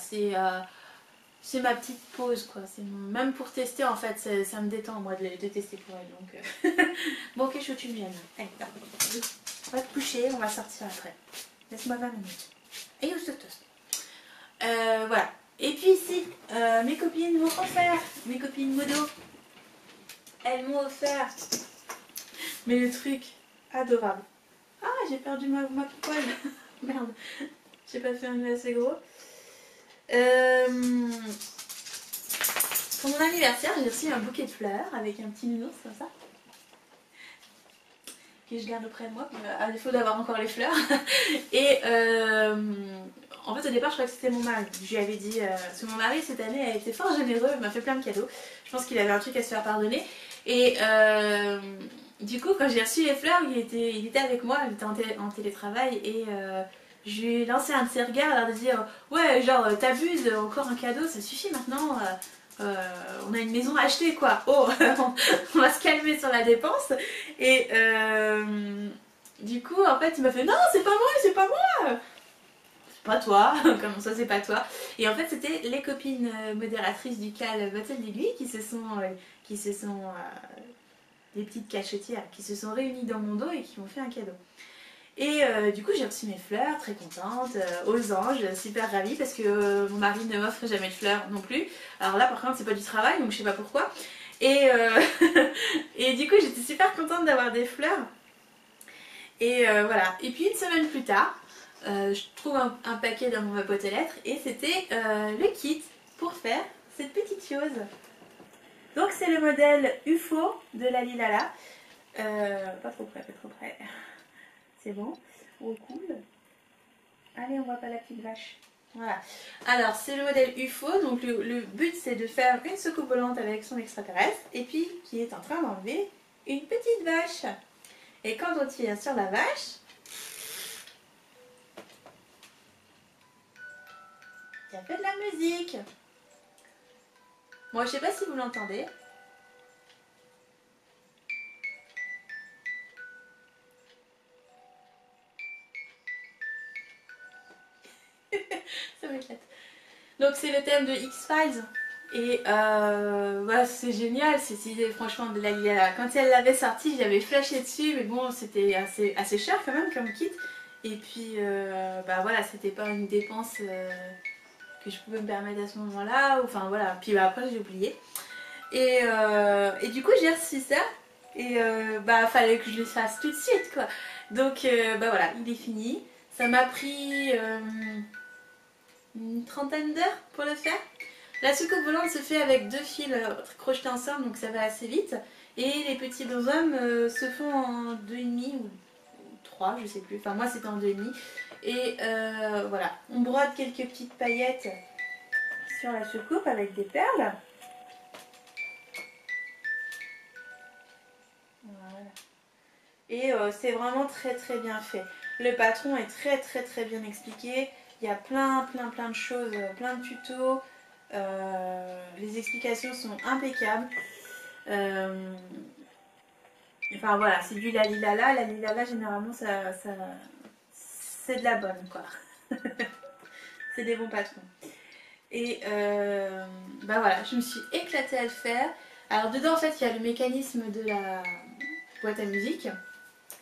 c'est ma petite pause quoi, même pour tester en fait, ça me détend moi de tester pour elle. Donc bon, qu'est-ce que tu me gênes? Allez, on va te coucher, on va sortir après. Laisse-moi 20 minutes. Et au toast. Voilà. Et puis ici, mes copines m'ont offert, mes copines modo, elles m'ont offert, mais le truc adorable. Ah, j'ai perdu ma poêle. Merde, j'ai pas fait un jeu assez gros. Pour mon anniversaire, j'ai reçu un bouquet de fleurs avec un petit nounours comme ça. Que je garde auprès de moi, à défaut d'avoir encore les fleurs. Et en fait au départ je croyais que c'était mon mari. Je lui avais dit, parce que mon mari cette année a été fort généreux, il m'a fait plein de cadeaux. Je pense qu'il avait un truc à se faire pardonner. Et du coup quand j'ai reçu les fleurs, il était avec moi, il était en télétravail et je lui ai lancé un de ses regards, de dire ouais genre t'abuses, encore un cadeau, ça suffit maintenant. On a une maison à acheter quoi. Oh, on va se calmer sur la dépense. Et du coup en fait il m'a fait non c'est pas moi, c'est pas moi. C'est pas toi, comment ça c'est pas toi. Et en fait c'était les copines modératrices du CAL Bottle d'Aiguille qui se sont des petites cachetières qui se sont réunies dans mon dos et qui m'ont fait un cadeau. Et du coup j'ai reçu mes fleurs, très contente, aux anges, super ravie parce que mon mari ne m'offre jamais de fleurs non plus. Alors là par contre c'est pas du travail donc je sais pas pourquoi. Et, et du coup j'étais super contente d'avoir des fleurs. Et voilà. Et puis une semaine plus tard, je trouve un paquet dans ma boîte aux lettres et c'était le kit pour faire cette petite chose. Donc c'est le modèle UFO de la Lilala. Pas trop près. C'est bon, oh cool. Allez, on voit pas la petite vache. Voilà. Alors, c'est le modèle UFO. Donc, le but, c'est de faire une soucoupe volante avec son extraterrestre. Et puis, qui est en train d'enlever une petite vache. Et quand on tire sur la vache, ça fait de la musique. Moi, je sais pas si vous l'entendez. Ça m'éclate. Donc c'est le thème de X-Files et voilà, c'est génial, c'est franchement de la... Quand elle l'avait sorti j'avais flashé dessus mais bon c'était assez cher quand même comme kit et puis bah voilà c'était pas une dépense que je pouvais me permettre à ce moment là, enfin voilà, puis bah, après j'ai oublié et du coup j'ai reçu ça et bah fallait que je le fasse tout de suite quoi, donc bah voilà il est fini. Ça m'a pris une trentaine d'heures pour le faire. La soucoupe volante se fait avec 2 fils crochetés ensemble, donc ça va assez vite. Et les petits bonshommes se font en 2,5 ou 3, je sais plus. Enfin moi c'était en 2,5. Et voilà, on brode quelques petites paillettes sur la soucoupe avec des perles. Voilà. Et c'est vraiment très bien fait. Le patron est très bien expliqué. Il y a plein de choses, plein de tutos. Les explications sont impeccables. Enfin voilà, c'est du lalilala. La lilala généralement c'est de la bonne quoi. C'est des bons patrons. Et bah voilà, je me suis éclatée à le faire. Alors dedans en fait il y a le mécanisme de la boîte à musique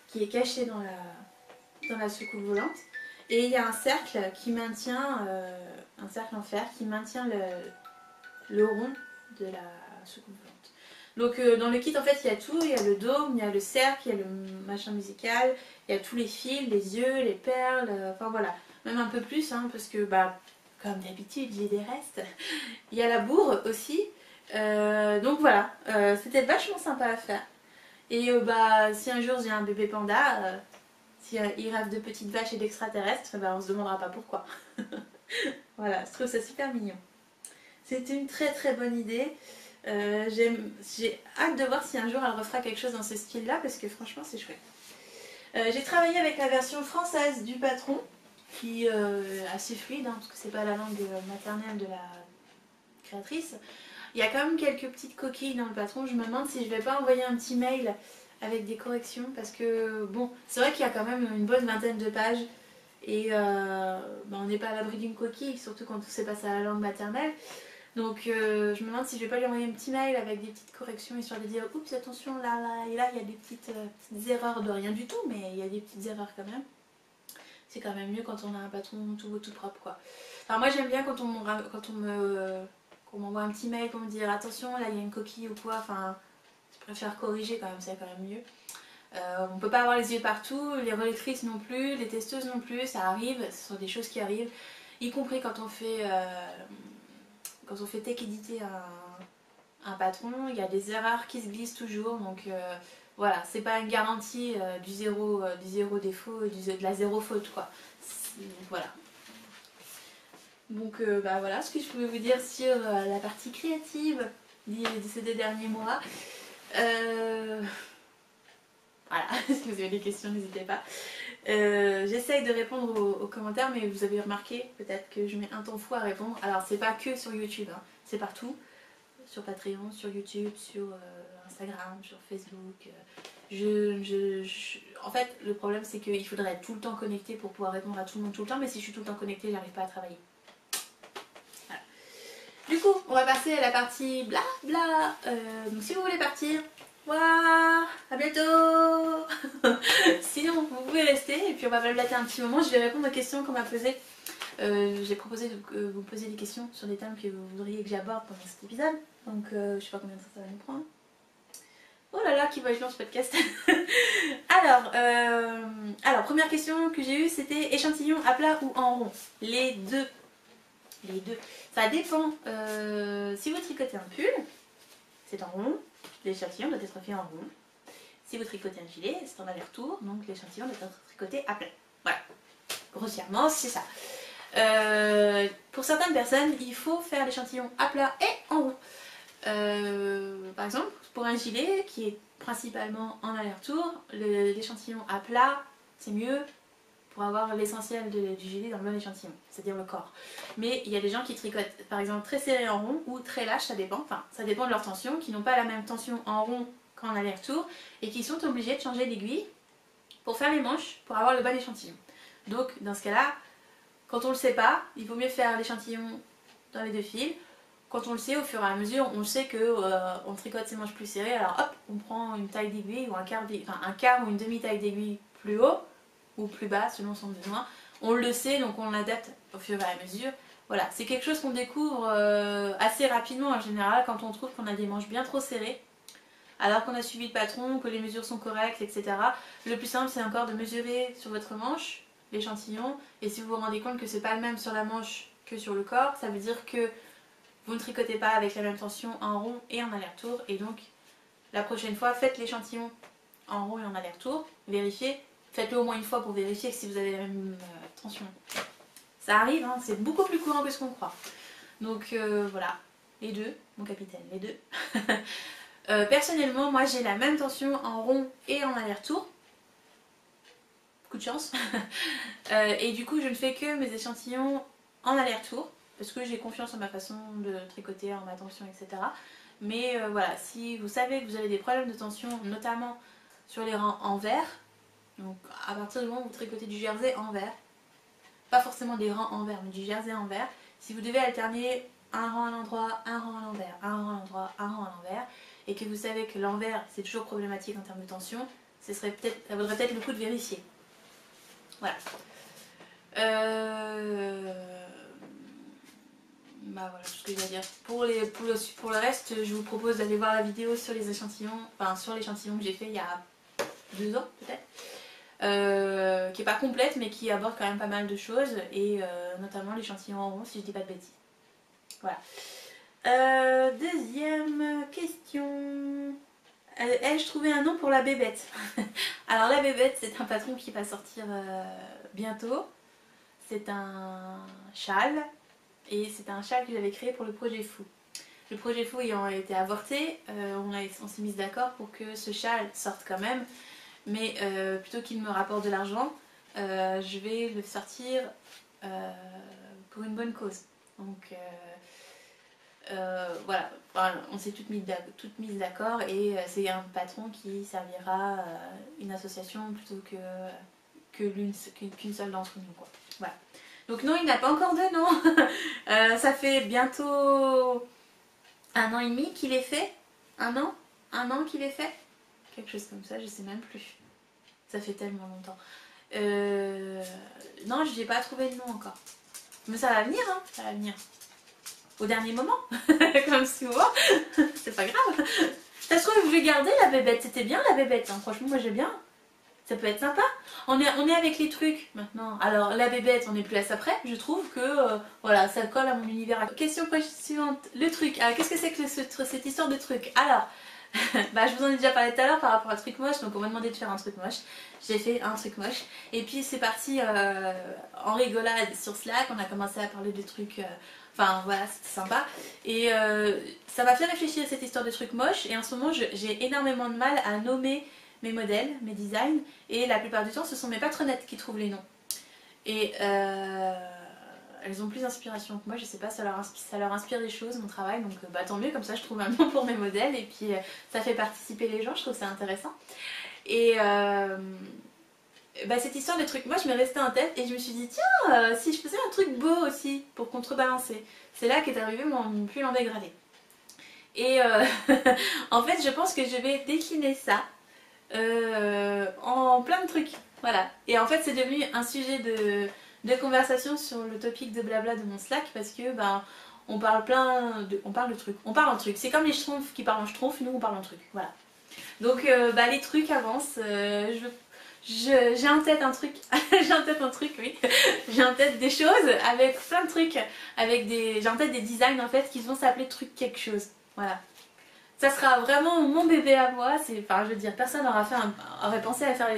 qui est caché dans la soucoupe volante. Et il y a un cercle qui maintient, un cercle en fer qui maintient le rond de la soucoupe volante. Donc dans le kit en fait il y a tout, il y a le dôme, il y a le cercle, il y a le machin musical, il y a tous les fils, les yeux, les perles, enfin voilà. Même un peu plus hein, parce que bah comme d'habitude j'ai des restes. Il y a la bourre aussi. Donc voilà, c'était vachement sympa à faire. Et bah si un jour j'ai un bébé panda, si il rêve de petites vaches et d'extraterrestres, bah on se demandera pas pourquoi. Voilà, je trouve ça super mignon. C'était une très bonne idée. J'ai hâte de voir si un jour elle refera quelque chose dans ce style là parce que franchement c'est chouette. J'ai travaillé avec la version française du patron qui est assez fluide hein, parce que c'est pas la langue maternelle de la créatrice. Il y a quand même quelques petites coquilles dans le patron. Je me demande si je vais pas envoyer un petit mail avec des corrections parce que bon, c'est vrai qu'il y a quand même une bonne vingtaine de pages et on n'est pas à l'abri d'une coquille, surtout quand on sait pas sa langue maternelle. Donc je me demande si je vais pas lui envoyer un petit mail avec des petites corrections histoire de dire oups attention là et là il y a des petites erreurs de rien du tout mais il y a des petites erreurs quand même. C'est quand même mieux quand on a un patron tout beau tout propre quoi. Alors moi j'aime bien quand on m'envoie un petit mail pour me dire attention là il y a une coquille ou quoi, enfin je préfère corriger quand même, c'est quand même mieux. On peut pas avoir les yeux partout, les relectrices non plus, les testeuses non plus, ça arrive, ce sont des choses qui arrivent, y compris quand on fait tech éditer un patron, il y a des erreurs qui se glissent toujours, donc voilà, c'est pas une garantie du zéro défaut et de la zéro faute quoi. Voilà. Donc bah voilà ce que je pouvais vous dire sur la partie créative de ces 2 derniers mois. Voilà, si vous avez des questions n'hésitez pas. J'essaye de répondre aux commentaires mais vous avez remarqué peut-être que je mets un temps fou à répondre. Alors c'est pas que sur YouTube, hein, c'est partout. Sur Patreon, sur YouTube, sur Instagram, sur Facebook. En fait le problème c'est qu'il faudrait être tout le temps connecté pour pouvoir répondre à tout le monde tout le temps, mais si je suis tout le temps connectée j'arrive pas à travailler. Voilà. Du coup on va passer à la partie blabla. Donc si vous voulez partir, voilà, à bientôt. Sinon vous pouvez rester et puis on va blablater un petit moment, je vais répondre aux questions qu'on m'a posées. J'ai proposé de vous poser des questions sur des thèmes que vous voudriez que j'aborde pendant cet épisode. Donc je sais pas combien de temps ça va nous prendre. Oh là là, qui va être long ce podcast. alors, première question que j'ai eue, c'était échantillon à plat ou en rond. Les deux. Les deux. Ça dépend. Si vous tricotez un pull, c'est en rond. L'échantillon doit être fait en rond. Si vous tricotez un gilet, c'est en aller-retour. Donc l'échantillon doit être tricoté à plat. Voilà. Grossièrement, c'est ça. Pour certaines personnes, il faut faire l'échantillon à plat et en rond. Par exemple, pour un gilet qui est principalement en aller-retour, l'échantillon à plat, c'est mieux pour avoir l'essentiel du gilet dans le bon échantillon, c'est-à-dire le corps. Mais il y a des gens qui tricotent par exemple très serré en rond ou très lâche, ça dépend, enfin ça dépend de leur tension, qui n'ont pas la même tension en rond qu'en aller-retour et qui sont obligés de changer d'aiguille pour faire les manches pour avoir le bon échantillon. Donc dans ce cas-là, quand on le sait pas, il vaut mieux faire l'échantillon dans les 2 fils. Quand on le sait, au fur et à mesure, on sait que on tricote ses manches plus serrées, alors hop, on prend une taille d'aiguille ou un quart ou une demi-taille d'aiguille plus haut ou plus bas selon son besoin. On le sait, donc on l'adapte au fur et à mesure. Voilà, c'est quelque chose qu'on découvre assez rapidement en général quand on trouve qu'on a des manches bien trop serrées, alors qu'on a suivi le patron, que les mesures sont correctes, etc. Le plus simple, c'est encore de mesurer sur votre manche l'échantillon et si vous vous rendez compte que c'est pas le même sur la manche que sur le corps, ça veut dire que vous ne tricotez pas avec la même tension en rond et en aller-retour et donc la prochaine fois faites l'échantillon en rond et en aller-retour, vérifiez, faites-le au moins une fois pour vérifier que si vous avez la même tension. Ça arrive, hein, c'est beaucoup plus courant que ce qu'on croit. Donc voilà, les deux, mon capitaine, les deux. Personnellement, moi j'ai la même tension en rond et en aller-retour. Coup de chance. Et du coup, je ne fais que mes échantillons en aller-retour parce que j'ai confiance en ma façon de tricoter, en ma tension, etc. Mais voilà, si vous savez que vous avez des problèmes de tension, notamment sur les rangs envers, donc à partir du moment où vous tricotez du jersey envers, pas forcément des rangs envers, mais du jersey envers, si vous devez alterner un rang à l'endroit, un rang à l'envers, un rang à l'endroit, un rang à l'envers, et que vous savez que l'envers c'est toujours problématique en termes de tension, ça vaudrait peut-être le coup de vérifier. Voilà. Bah voilà tout ce que je vais dire. Pour le reste, je vous propose d'aller voir la vidéo sur les échantillons, enfin sur l'échantillon que j'ai fait il y a 2 ans peut-être. Qui est pas complète mais qui aborde quand même pas mal de choses et notamment l'échantillon en rond si je dis pas de bêtises. Voilà. Deuxième question. Ai-je trouvé un nom pour la bébête? Alors la bébête c'est un patron qui va sortir bientôt. C'est un châle et c'est un châle que j'avais créé pour le projet fou. Le projet fou ayant été avorté, on s'est mis d'accord pour que ce châle sorte quand même. Mais plutôt qu'il me rapporte de l'argent, je vais le sortir pour une bonne cause. Donc voilà, on s'est toutes mises d'accord et c'est un patron qui servira une association plutôt qu'une seule d'entre nous, quoi. Voilà. Donc non, il n'a pas encore de nom. Ça fait bientôt 1 an et demi qu'il est fait. 1 an? 1 an qu'il est fait? Quelque chose comme ça, je sais même plus. Ça fait tellement longtemps. Non, je n'ai pas trouvé de nom encore. Mais ça va venir, hein, ça va venir. Au dernier moment, comme souvent. C'est pas grave. Ça se trouve, je vais garder la bébête. C'était bien la bébête, hein. Franchement, moi j'aime bien. Ça peut être sympa. On est avec les trucs maintenant. Alors, la bébête, on n'est plus à ça près. Je trouve que voilà, ça colle à mon univers. Question suivante. Le truc. Alors, qu'est-ce que c'est que cette histoire de truc? Alors, bah, je vous en ai déjà parlé tout à l'heure par rapport à truc moche. Donc, on m'a demandé de faire un truc moche. J'ai fait un truc moche. Et puis, c'est parti en rigolade sur Slack. On a commencé à parler de trucs. Enfin, voilà, c'était sympa. Et ça m'a fait réfléchir à cette histoire de truc moche. Et en ce moment, j'ai énormément de mal à nommer mes modèles, mes designs, et la plupart du temps ce sont mes patronnettes qui trouvent les noms. Et elles ont plus d'inspiration que moi, je sais pas, ça leur inspire des choses, mon travail, donc bah, tant mieux, comme ça je trouve un nom pour mes modèles, et puis ça fait participer les gens, je trouve ça intéressant. Et bah, cette histoire de trucs, moi je m'est restée en tête, et je me suis dit, tiens, si je faisais un truc beau aussi, pour contrebalancer. C'est là qu'est arrivé mon pull en dégradé. Et en fait je pense que je vais décliner ça en plein de trucs, voilà. Et en fait c'est devenu un sujet de conversation sur le topic de blabla de mon Slack parce que ben on parle de trucs, on parle en trucs. C'est comme les schtroumpfs qui parlent en schtroumpf, nous on parle en trucs, voilà. Donc bah, les trucs avancent. J'ai en tête un truc, j'ai en tête un truc, oui. J'ai en tête des choses avec plein de trucs, j'ai en tête des designs en fait qui vont s'appeler truc quelque chose, voilà. Ça sera vraiment mon bébé à moi, enfin je veux dire, personne aurait pensé à faire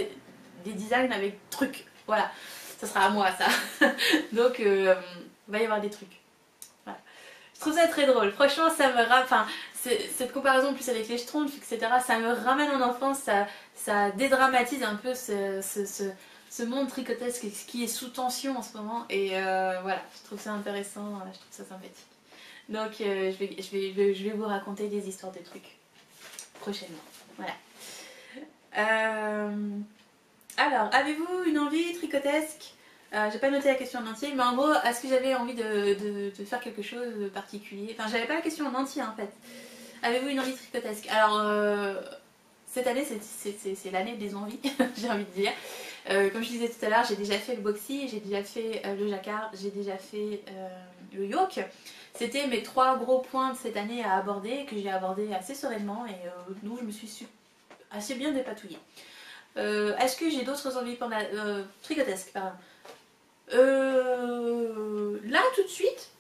des designs avec trucs, voilà, ça sera à moi ça. Donc il va y avoir des trucs. Voilà. Je trouve ça très drôle, franchement ça me enfin cette comparaison en plus avec les schtroumpfs, etc., ça me ramène en enfance, ça dédramatise un peu ce monde tricotesque qui est sous tension en ce moment, et voilà, je trouve ça intéressant, je trouve ça sympathique. Donc je vais vous raconter des histoires de trucs prochainement. Voilà. Alors, avez-vous une envie tricotesque? J'ai pas noté la question en entier, mais en gros, est-ce que j'avais envie de faire quelque chose de particulier? Enfin, j'avais pas la question en entier en fait. Avez-vous une envie tricotesque? Alors, cette année, c'est l'année des envies, j'ai envie de dire. Comme je disais tout à l'heure, j'ai déjà fait le boxy, j'ai déjà fait le jacquard, j'ai déjà fait le yoke. C'était mes 3 gros points de cette année à aborder, que j'ai abordé assez sereinement et dont je me suis assez bien dépatouillée. Est-ce que j'ai d'autres envies tricotesques, pardon. Là tout de suite,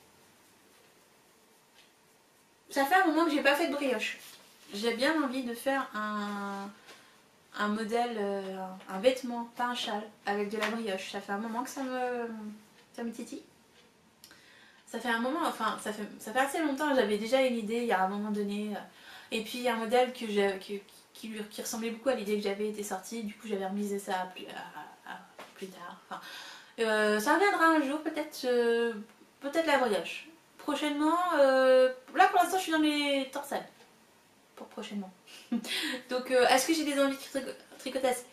ça fait un moment que j'ai pas fait de brioche. J'ai bien envie de faire un modèle, un vêtement, pas un châle, avec de la brioche. Ça fait un moment que ça me titille. Ça fait un moment, enfin ça fait assez longtemps, j'avais déjà une idée il y a un moment donné. Et puis un modèle qui ressemblait beaucoup à l'idée que j'avais été sortie, du coup j'avais remisé ça plus tard. Enfin, ça reviendra un jour, peut-être la brioche. Prochainement, là pour l'instant je suis dans les torsades. Pour prochainement. Donc est-ce que j'ai des envies tricotesques?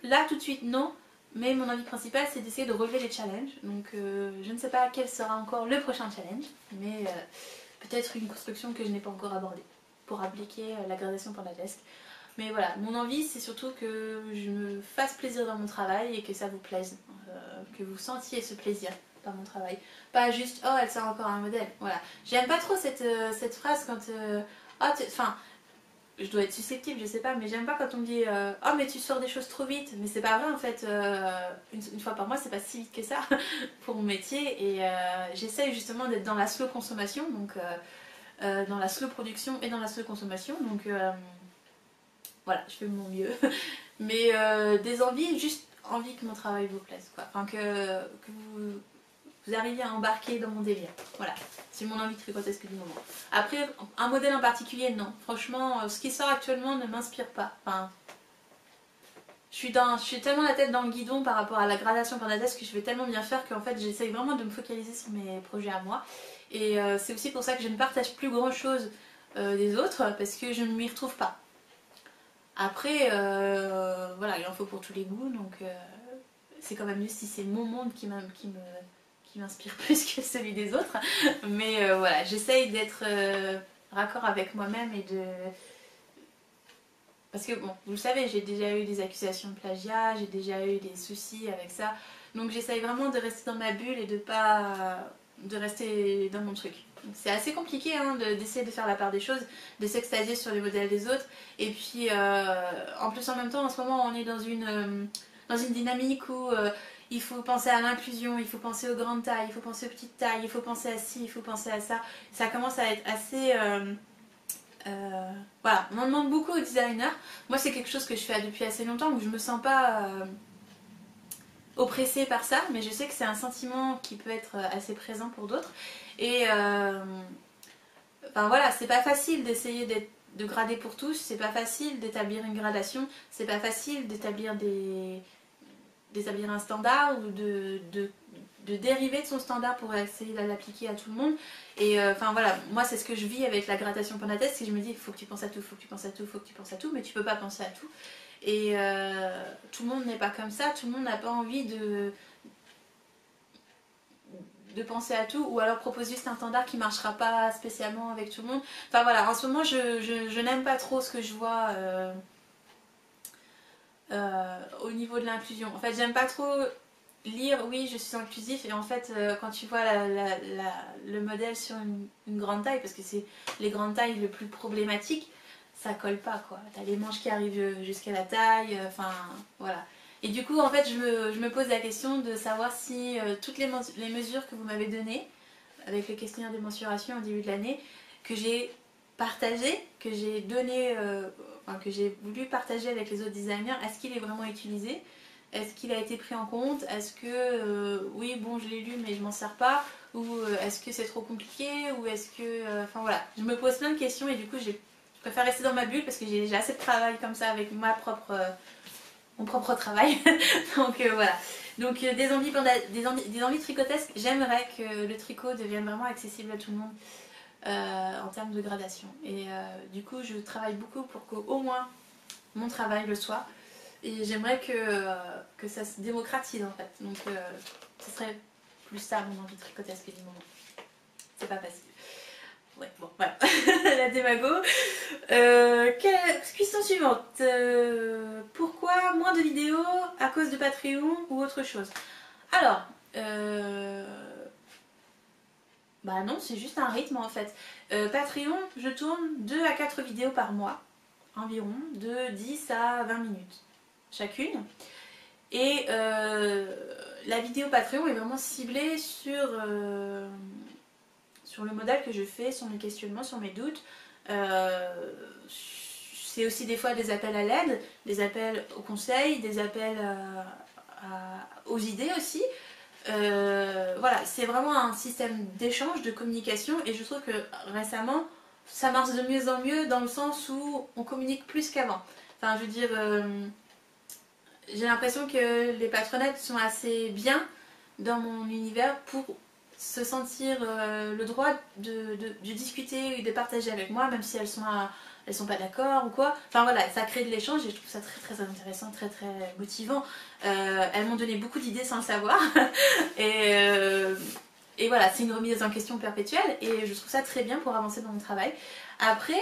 Là tout de suite non. Mais mon envie principale c'est d'essayer de relever les challenges. Donc je ne sais pas quel sera encore le prochain challenge. Mais peut-être une construction que je n'ai pas encore abordée. Pour appliquer la gradation pentatesque. Mais voilà, mon envie c'est surtout que je me fasse plaisir dans mon travail et que ça vous plaise. Que vous sentiez ce plaisir dans mon travail. Pas juste oh elle sort encore un modèle. Voilà. J'aime pas trop cette phrase quand enfin je dois être susceptible, je sais pas, mais j'aime pas quand on me dit oh mais tu sors des choses trop vite, mais c'est pas vrai en fait, une fois par mois c'est pas si vite que ça pour mon métier et j'essaye justement d'être dans la slow consommation, donc dans la slow production et dans la slow consommation, donc voilà, je fais de mon mieux, mais des envies, juste envie que mon travail vous plaise, quoi, enfin que vous arriviez à embarquer dans mon délire. Voilà, c'est mon envie tricotesque du moment. Après, un modèle en particulier, non. Franchement, ce qui sort actuellement ne m'inspire pas. Enfin, je suis tellement la tête dans le guidon par rapport à la gradation pentatesque que je vais tellement bien faire qu'en fait, j'essaye vraiment de me focaliser sur mes projets à moi. Et c'est aussi pour ça que je ne partage plus grand chose des autres, parce que je ne m'y retrouve pas. Après, voilà, il en faut pour tous les goûts, donc c'est quand même mieux si c'est mon monde qui m'inspire plus que celui des autres, mais voilà, j'essaye d'être raccord avec moi-même et de... Parce que bon, vous le savez, j'ai déjà eu des accusations de plagiat, j'ai déjà eu des soucis avec ça, donc j'essaye vraiment de rester dans ma bulle et de rester dans mon truc. C'est assez compliqué hein, d'essayer de faire la part des choses, de s'extasier sur les modèles des autres, et puis en plus en même temps en ce moment on est dans une dynamique où il faut penser à l'inclusion, il faut penser aux grandes tailles, il faut penser aux petites tailles, il faut penser à ci, il faut penser à ça. Ça commence à être assez... voilà, on en demande beaucoup aux designers. Moi c'est quelque chose que je fais depuis assez longtemps, où je me sens pas oppressée par ça, mais je sais que c'est un sentiment qui peut être assez présent pour d'autres. Et enfin voilà, c'est pas facile d'essayer de grader pour tous, c'est pas facile d'établir une gradation, c'est pas facile d'établir un standard ou de dériver de son standard pour essayer de l'appliquer à tout le monde. Et enfin voilà, moi c'est ce que je vis avec la gradation pentatesque, c'est que je me dis il faut que tu penses à tout, il faut que tu penses à tout, il faut que tu penses à tout, mais tu peux pas penser à tout. Et tout le monde n'est pas comme ça, tout le monde n'a pas envie de penser à tout, ou alors propose juste un standard qui marchera pas spécialement avec tout le monde. Enfin voilà, en ce moment je n'aime pas trop ce que je vois au niveau de l'inclusion. En fait j'aime pas trop lire oui je suis inclusif et en fait quand tu vois le modèle sur une grande taille, parce que c'est les grandes tailles le plus problématique, ça colle pas quoi. T'as les manches qui arrivent jusqu'à la taille, enfin voilà. Et du coup en fait je me pose la question de savoir si toutes les mesures que vous m'avez données avec le questionnaire de mensuration au début de l'année, que j'ai partagé, que j'ai donné, enfin, que j'ai voulu partager avec les autres designers, est-ce qu'il est vraiment utilisé? Est-ce qu'il a été pris en compte? Est-ce que, oui, bon, je l'ai lu, mais je m'en sers pas? Ou est-ce que c'est trop compliqué? Ou est-ce que... Enfin voilà, je me pose plein de questions et du coup, je préfère rester dans ma bulle parce que j'ai assez de travail comme ça avec mon propre travail. Donc voilà. Donc des envies tricotesques, j'aimerais que le tricot devienne vraiment accessible à tout le monde en termes de gradation. Et du coup, je travaille beaucoup pour qu'au moins mon travail le soit. Et j'aimerais que ça se démocratise en fait. Donc ce serait plus ça mon envie tricotesque du moment. C'est pas facile. Ouais, bon, voilà. La démago. Question suivante. Pourquoi moins de vidéos à cause de Patreon ou autre chose? Alors, bah non, c'est juste un rythme en fait. Patreon, je tourne 2 à 4 vidéos par mois, environ, de 10 à 20 minutes chacune. Et la vidéo Patreon est vraiment ciblée sur le modèle que je fais, sur mes questionnements, sur mes doutes. C'est aussi des fois des appels à l'aide, des appels au conseil, des appels aux idées aussi. Voilà, c'est vraiment un système d'échange, de communication, et je trouve que récemment ça marche de mieux en mieux dans le sens où on communique plus qu'avant. Enfin, je veux dire, j'ai l'impression que les patronettes sont assez bien dans mon univers pour se sentir le droit de discuter et de partager avec moi, même si elles sont pas d'accord ou quoi. Enfin voilà, ça crée de l'échange et je trouve ça très très intéressant, très très motivant. Elles m'ont donné beaucoup d'idées sans le savoir. Et voilà, c'est une remise en question perpétuelle et je trouve ça très bien pour avancer dans mon travail. Après,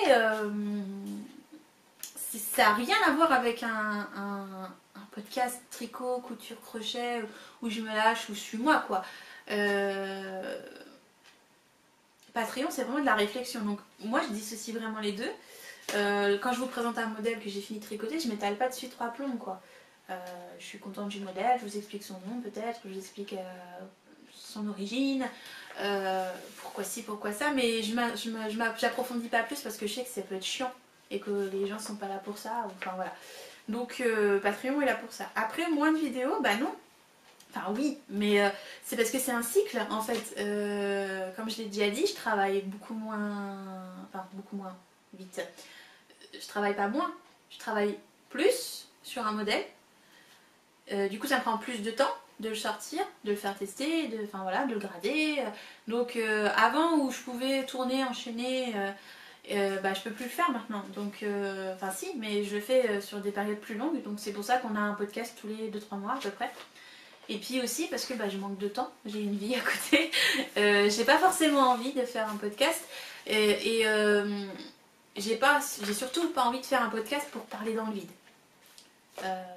ça n'a rien à voir avec un podcast tricot, couture, crochet, où je me lâche, où je suis moi quoi. Patreon, c'est vraiment de la réflexion. Donc moi je dissocie vraiment les deux. Quand je vous présente un modèle que j'ai fini de tricoter, je m'étale pas dessus trois plombs quoi. Je suis contente du modèle, je vous explique son nom peut-être, je vous explique son origine, pourquoi ci, pourquoi ça, mais j'approfondis pas plus parce que je sais que ça peut être chiant et que les gens sont pas là pour ça, enfin voilà. Donc Patreon est là pour ça. Après, moins de vidéos, bah non. Enfin oui, mais c'est parce que c'est un cycle en fait. Comme je l'ai déjà dit, je travaille beaucoup moins vite. Je travaille pas moins, je travaille plus sur un modèle. Du coup ça me prend plus de temps de le sortir, de le faire tester, de le grader. Donc avant où je pouvais tourner, enchaîner, je peux plus le faire maintenant. Donc enfin si, mais je le fais sur des périodes plus longues. Donc c'est pour ça qu'on a un podcast tous les 2-3 mois à peu près. Et puis aussi parce que je manque de temps, j'ai une vie à côté. J'ai pas forcément envie de faire un podcast. J'ai surtout pas envie de faire un podcast pour parler dans le vide.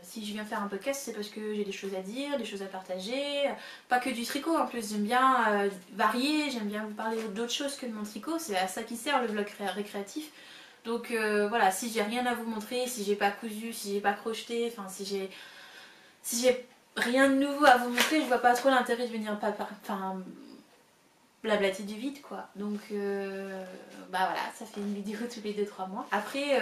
Si je viens faire un podcast, c'est parce que j'ai des choses à dire, des choses à partager. Pas que du tricot en plus, j'aime bien varier, j'aime bien vous parler d'autres choses que de mon tricot. C'est à ça qui sert le vlog récréatif. Donc voilà, si j'ai rien à vous montrer, si j'ai pas cousu, si j'ai pas crocheté, enfin si j'ai rien de nouveau à vous montrer, je vois pas trop l'intérêt de venir blablater du vide quoi. Donc voilà, ça fait une vidéo tous les 2-3 mois. Après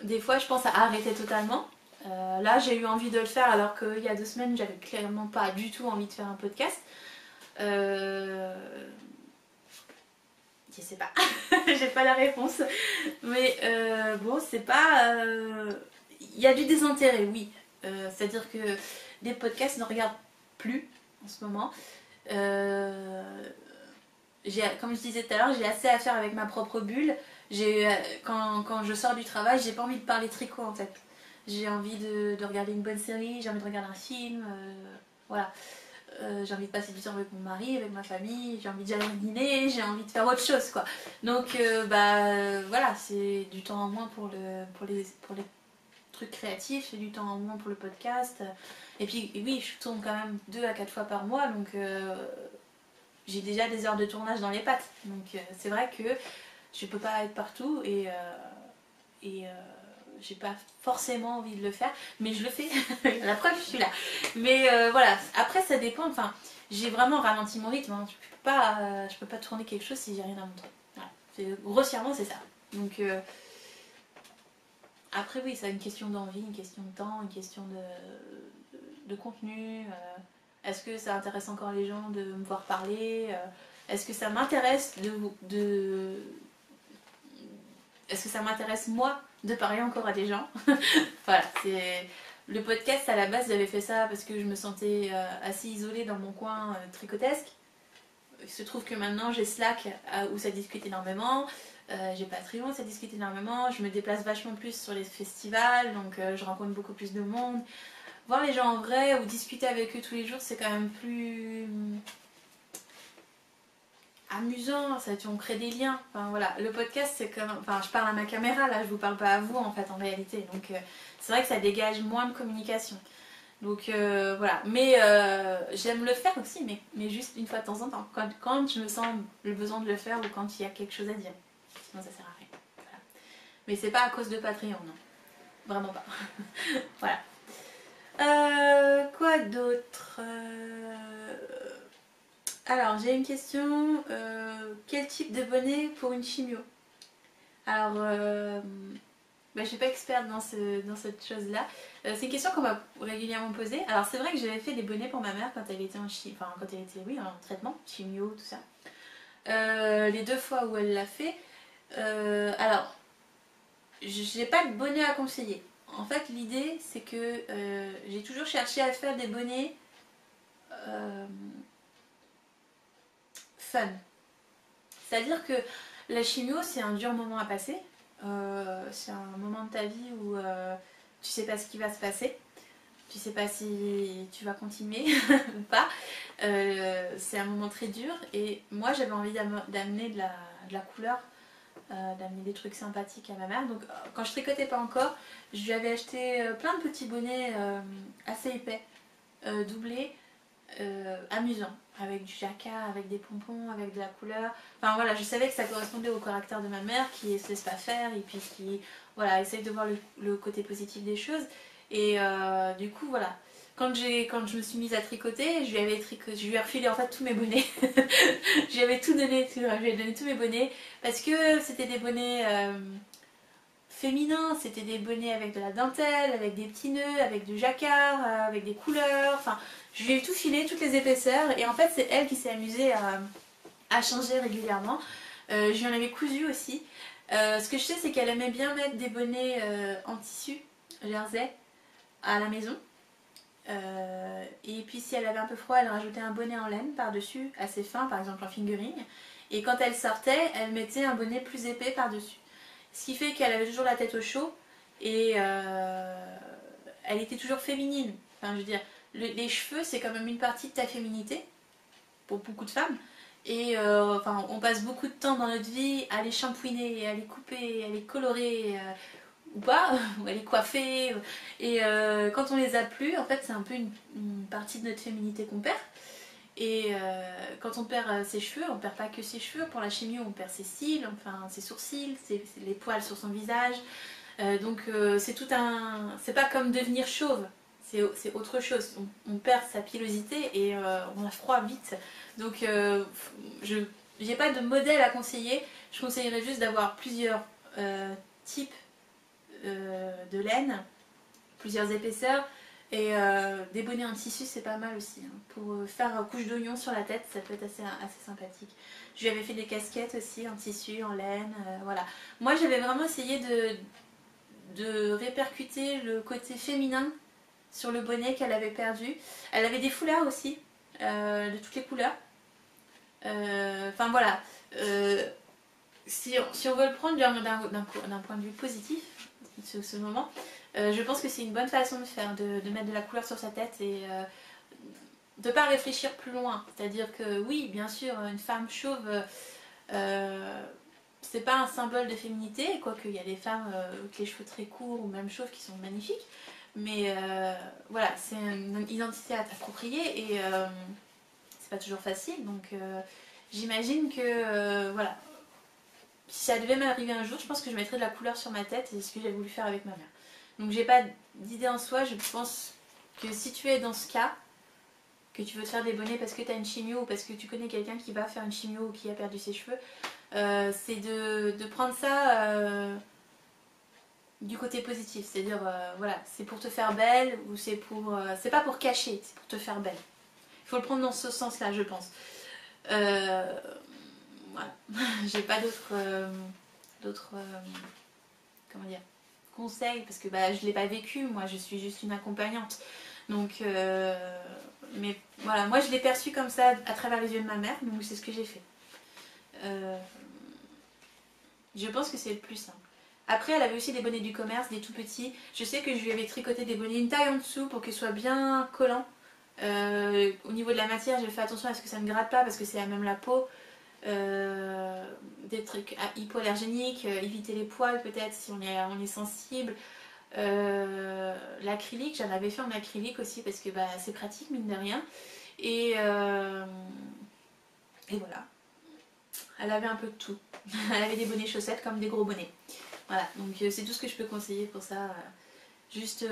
des fois je pense à arrêter totalement. Là j'ai eu envie de le faire alors qu'il y a 2 semaines j'avais clairement pas du tout envie de faire un podcast. Je sais pas, j'ai pas la réponse. Mais bon c'est pas... Il y a du désintérêt, oui. C'est-à-dire que des podcasts ne regardent plus en ce moment. Comme je disais tout à l'heure, j'ai assez à faire avec ma propre bulle. Quand je sors du travail, j'ai pas envie de parler tricot en fait. J'ai envie de regarder une bonne série, j'ai envie de regarder un film, voilà. J'ai envie de passer du temps avec mon mari, avec ma famille, j'ai envie d'aller dîner, j'ai envie de faire autre chose quoi. Donc voilà, c'est du temps en moins pour les trucs créatifs, c'est du temps en moins pour le podcast. Et puis oui, je tourne quand même 2 à 4 fois par mois, donc j'ai déjà des heures de tournage dans les pattes. Donc c'est vrai que je peux pas être partout et j'ai pas forcément envie de le faire, mais je le fais. La preuve, je suis là. Mais voilà, après ça dépend, enfin, j'ai vraiment ralenti mon rythme, hein. Je peux pas tourner quelque chose si j'ai rien à montrer. Voilà. Grossièrement, c'est ça. Donc après oui, c'est une question d'envie, une question de temps, une question de contenu. Est-ce que ça intéresse encore les gens de me voir parler? Est-ce que ça m'intéresse Est-ce que ça m'intéresse moi de parler encore à des gens? Voilà, c'est... Le podcast à la base j'avais fait ça parce que je me sentais assez isolée dans mon coin tricotesque. Il se trouve que maintenant j'ai Slack où ça discute énormément, j'ai Patreon, ça discute énormément, je me déplace vachement plus sur les festivals, donc je rencontre beaucoup plus de monde. Voir les gens en vrai ou discuter avec eux tous les jours, c'est quand même plus amusant, on crée des liens. Enfin voilà, le podcast c'est comme, enfin je parle à ma caméra là, je vous parle pas à vous en fait en réalité. Donc c'est vrai que ça dégage moins de communication. Donc voilà, mais j'aime le faire aussi, mais juste une fois de temps en temps, quand je me sens le besoin de le faire ou quand il y a quelque chose à dire. Sinon ça sert à rien. Voilà. Mais c'est pas à cause de Patreon, non. Vraiment pas. Voilà. Quoi d'autre Alors, j'ai une question. Quel type de bonnet pour une chimio? Alors, bah, je suis pas experte dans cette chose-là. C'est une question qu'on m'a régulièrement posée. Alors, c'est vrai que j'avais fait des bonnets pour ma mère quand elle était enfin, quand elle était, oui, en traitement, chimio, tout ça. Les 2 fois où elle l'a fait. Alors, j'ai pas de bonnet à conseiller. En fait, l'idée, c'est que j'ai toujours cherché à faire des bonnets euh, fun. C'est-à-dire que la chimio, c'est un dur moment à passer. C'est un moment de ta vie où tu sais pas ce qui va se passer. Tu sais pas si tu vas continuer ou pas. C'est un moment très dur. Et moi, j'avais envie d'amener de la couleur, d'amener des trucs sympathiques à ma mère. Donc, quand je tricotais pas encore, je lui avais acheté plein de petits bonnets assez épais, doublés, amusants, avec du jacquard, avec des pompons, avec de la couleur. Enfin voilà, je savais que ça correspondait au caractère de ma mère qui se laisse pas faire et puis qui voilà, essaye de voir le côté positif des choses. Et du coup, voilà. Quand je me suis mise à tricoter, je lui ai refilé en fait tous mes bonnets. Je lui avais tout donné, je lui ai donné tous mes bonnets parce que c'était des bonnets féminins, c'était des bonnets avec de la dentelle, avec des petits nœuds, avec du jacquard, avec des couleurs. Enfin, je lui ai tout filé, toutes les épaisseurs. Et en fait, c'est elle qui s'est amusée à changer régulièrement. Je lui en avais cousu aussi. Ce que je sais, c'est qu'elle aimait bien mettre des bonnets en tissu jersey à la maison. Et puis si elle avait un peu froid, elle rajoutait un bonnet en laine par-dessus, assez fin, par exemple en fingering. Et quand elle sortait, elle mettait un bonnet plus épais par-dessus. Ce qui fait qu'elle avait toujours la tête au chaud et elle était toujours féminine. Enfin, je veux dire, les cheveux, c'est quand même une partie de ta féminité pour beaucoup de femmes. Et enfin, on passe beaucoup de temps dans notre vie à les shampouiner, à les couper, à les colorer, ou pas, ou à les coiffer. Et quand on les a plus, en fait, c'est un peu une partie de notre féminité qu'on perd. Et quand on perd ses cheveux, on perd pas que ses cheveux. Pour la chimio, on perd ses cils, enfin ses sourcils, les poils sur son visage. Donc c'est tout un... C'est pas comme devenir chauve. C'est autre chose. On perd sa pilosité et on a froid vite. Donc je n'ai pas de modèle à conseiller. Je conseillerais juste d'avoir plusieurs types de laine, plusieurs épaisseurs. Et des bonnets en tissu, c'est pas mal aussi. Hein. Pour faire couche d'oignon sur la tête, ça peut être assez sympathique. Je lui avais fait des casquettes aussi en tissu, en laine. Voilà. Moi, j'avais vraiment essayé de répercuter le côté féminin sur le bonnet qu'elle avait perdu. Elle avait des foulards aussi, de toutes les couleurs. Enfin voilà. Si on veut le prendre d'un point de vue positif, ce moment, je pense que c'est une bonne façon de faire, de mettre de la couleur sur sa tête et de ne pas réfléchir plus loin. C'est-à-dire que oui, bien sûr, une femme chauve, c'est pas un symbole de féminité, quoique il y a des femmes avec les cheveux très courts ou même chauves qui sont magnifiques. Mais voilà, c'est une identité à t'approprier et c'est pas toujours facile. Donc j'imagine que voilà, si ça devait m'arriver un jour, je pense que je mettrais de la couleur sur ma tête et c'est ce que j'ai voulu faire avec ma mère. Donc j'ai pas d'idée en soi, je pense que si tu es dans ce cas, que tu veux te faire des bonnets parce que tu as une chimio ou parce que tu connais quelqu'un qui va faire une chimio ou qui a perdu ses cheveux, c'est de prendre ça du côté positif. C'est-à-dire, voilà, c'est pour te faire belle ou c'est pour... c'est pas pour cacher, c'est pour te faire belle. Il faut le prendre dans ce sens-là, je pense. Voilà. J'ai pas d'autres comment dire, conseils parce que bah, je l'ai pas vécu, moi je suis juste une accompagnante. Donc, mais voilà, moi je l'ai perçu comme ça à travers les yeux de ma mère, donc c'est ce que j'ai fait. Je pense que c'est le plus simple. Après, elle avait aussi des bonnets du commerce, des tout petits. Je sais que je lui avais tricoté des bonnets une taille en dessous pour qu'ils soient bien collants. Au niveau de la matière, j'ai fait attention à ce que ça ne gratte pas parce que c'est à même la peau. Des trucs hypoallergéniques, éviter les poils peut-être si on est sensible. L'acrylique, j'en avais fait en acrylique aussi parce que bah, c'est pratique mine de rien. Et voilà. Elle avait un peu de tout. Elle avait des bonnets chaussettes comme des gros bonnets. Voilà, donc c'est tout ce que je peux conseiller pour ça. Juste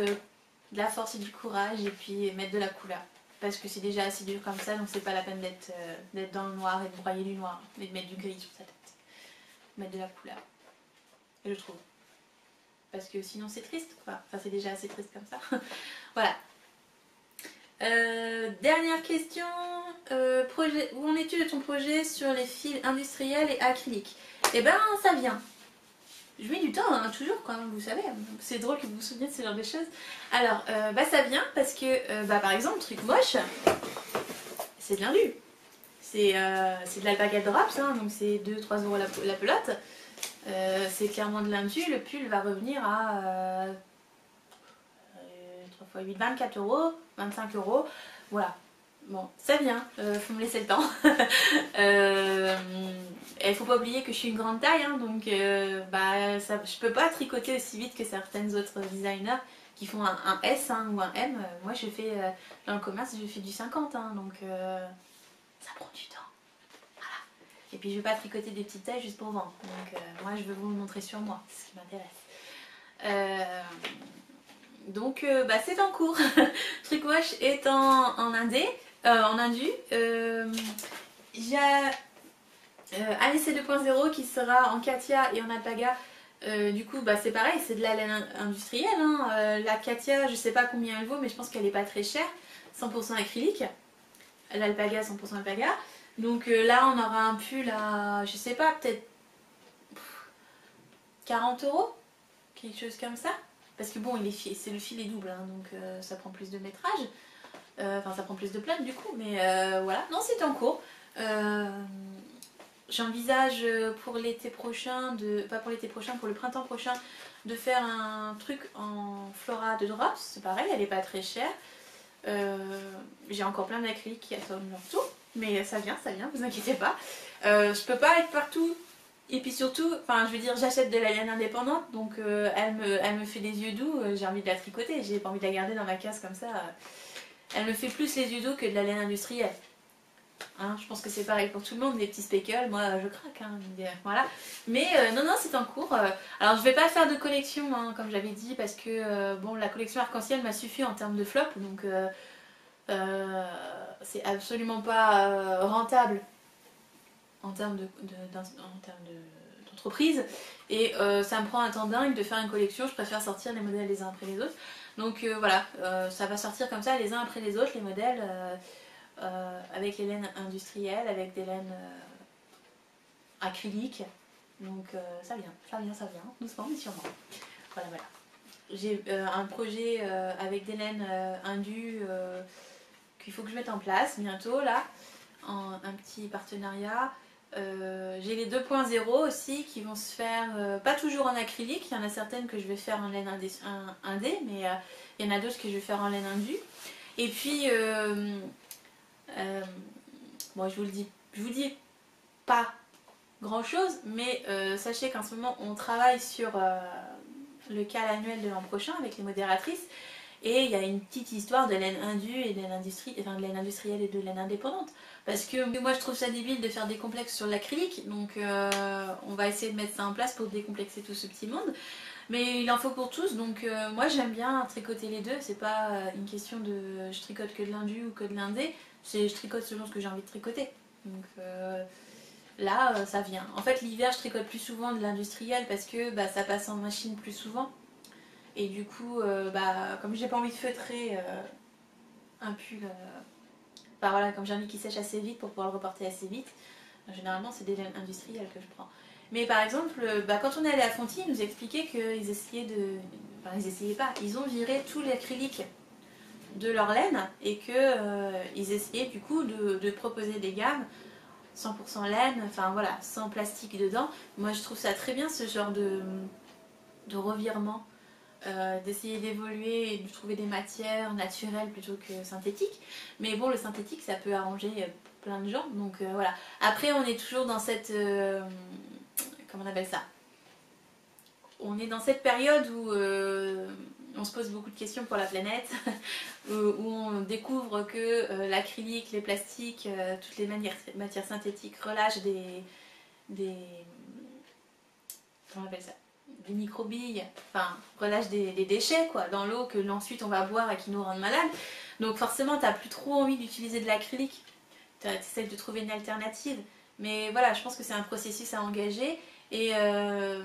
de la force et du courage et puis mettre de la couleur. Parce que c'est déjà assez dur comme ça, donc c'est pas la peine d'être dans le noir et de broyer du noir, mais de mettre du gris sur sa tête. Mettre de la couleur. Je trouve. Parce que sinon c'est triste, quoi. Enfin, c'est déjà assez triste comme ça. Voilà. Dernière question. Où en es-tu de ton projet sur les fils industriels et acryliques? Eh ben, ça vient. Je mets du temps, hein, toujours, quand même, vous savez. C'est drôle que vous vous souveniez de ce genre de choses. Alors, ça vient parce que, par exemple, truc moche, c'est de l'indu. C'est de l'alpaga drops, hein, donc c'est 2-3 euros la pelote. C'est clairement de l'indu. Le pull va revenir à 3 fois 8, 24 euros, 25 euros. Voilà. Bon, ça vient, faut me laisser le temps. Il faut pas oublier que je suis une grande taille, hein, donc je peux pas tricoter aussi vite que certaines autres designers qui font un S hein, ou un M. Moi je fais, dans le commerce, je fais du 50, hein, donc ça prend du temps. Voilà. Et puis je vais pas tricoter des petites tailles juste pour vendre. Donc moi je veux vous le montrer sur moi, c'est ce qui m'intéresse. Donc c'est en cours. Truc Wash est en indé, en indu. J'ai ALC 2.0 qui sera en Katia et en alpaga. Du coup c'est pareil, c'est de la laine industrielle, hein. La Katia je sais pas combien elle vaut, mais je pense qu'elle est pas très chère. 100% acrylique. L'alpaga 100% alpaga. Donc là on aura un pull à, je sais pas, peut-être 40 euros, quelque chose comme ça. Parce que bon, le fil est double, hein, donc ça prend plus de métrage. Enfin, ça prend plus de plate du coup, mais voilà. Non, c'est en cours. J'envisage pour l'été prochain, pas pour l'été prochain, pour le printemps prochain, de faire un truc en flora de drops. C'est pareil, elle est pas très chère. J'ai encore plein d'acryliques qui attendent leur tour, mais ça vient, vous inquiétez pas. Je peux pas être partout. Et puis surtout, enfin je veux dire, j'achète de la laine indépendante, donc elle me fait des yeux doux, j'ai envie de la tricoter, j'ai pas envie de la garder dans ma case comme ça. Elle me fait plus les yeux doux que de la laine industrielle. Hein, je pense que c'est pareil pour tout le monde, les petits speckles, moi je craque, hein, voilà. Mais non, c'est en cours. Alors je vais pas faire de collection, hein, comme j'avais dit, parce que bon, la collection arc-en-ciel m'a suffi en termes de flop, donc c'est absolument pas rentable en termes d'entreprise, et ça me prend un temps dingue de faire une collection. Je préfère sortir les modèles les uns après les autres, donc voilà, ça va sortir comme ça les uns après les autres, les modèles avec les laines industrielles, avec des laines acryliques, donc ça vient, doucement mais sûrement. Voilà. J'ai un projet avec des laines indues qu'il faut que je mette en place bientôt là, un petit partenariat. J'ai les 2.0 aussi qui vont se faire, pas toujours en acrylique, il y en a certaines que je vais faire en laine indé, mais il y en a d'autres que je vais faire en laine indue. Et puis, bon, je vous dis pas grand chose, mais sachez qu'en ce moment on travaille sur le cal annuel de l'an prochain avec les modératrices. Et il y a une petite histoire de laine indue et de laine industrielle et de laine indépendante. Parce que moi je trouve ça débile de faire des complexes sur l'acrylique, donc on va essayer de mettre ça en place pour décomplexer tout ce petit monde. Mais il en faut pour tous, donc moi j'aime bien tricoter les deux, c'est pas une question de je tricote que de l'indu ou que de l'indé, c'est je tricote selon ce que j'ai envie de tricoter. Donc là ça vient. En fait l'hiver je tricote plus souvent de l'industriel parce que ça passe en machine plus souvent. Et du coup, comme j'ai pas envie de feutrer un pull, voilà, comme j'ai envie qu'il sèche assez vite pour pouvoir le reporter assez vite, généralement c'est des laines industrielles que je prends. Mais par exemple, quand on est allé à Fonty, ils nous expliquaient qu'ils essayaient de... Enfin, ils essayaient pas, ils ont viré tout l'acrylique de leur laine et qu'ils essayaient du coup de proposer des gammes 100% laine, enfin voilà, sans plastique dedans. Moi je trouve ça très bien ce genre de revirement. D'essayer d'évoluer et de trouver des matières naturelles plutôt que synthétiques, mais bon, le synthétique ça peut arranger plein de gens, donc voilà. Après on est toujours dans cette comment on appelle ça, on est dans cette période où on se pose beaucoup de questions pour la planète, où on découvre que l'acrylique, les plastiques, toutes les matières synthétiques relâchent des comment on appelle ça, des microbilles, enfin relâche des déchets quoi, dans l'eau que ensuite on va boire et qui nous rendent malades. Donc forcément t'as plus trop envie d'utiliser de l'acrylique, tu essaies de trouver une alternative. Mais voilà, je pense que c'est un processus à engager. Et ce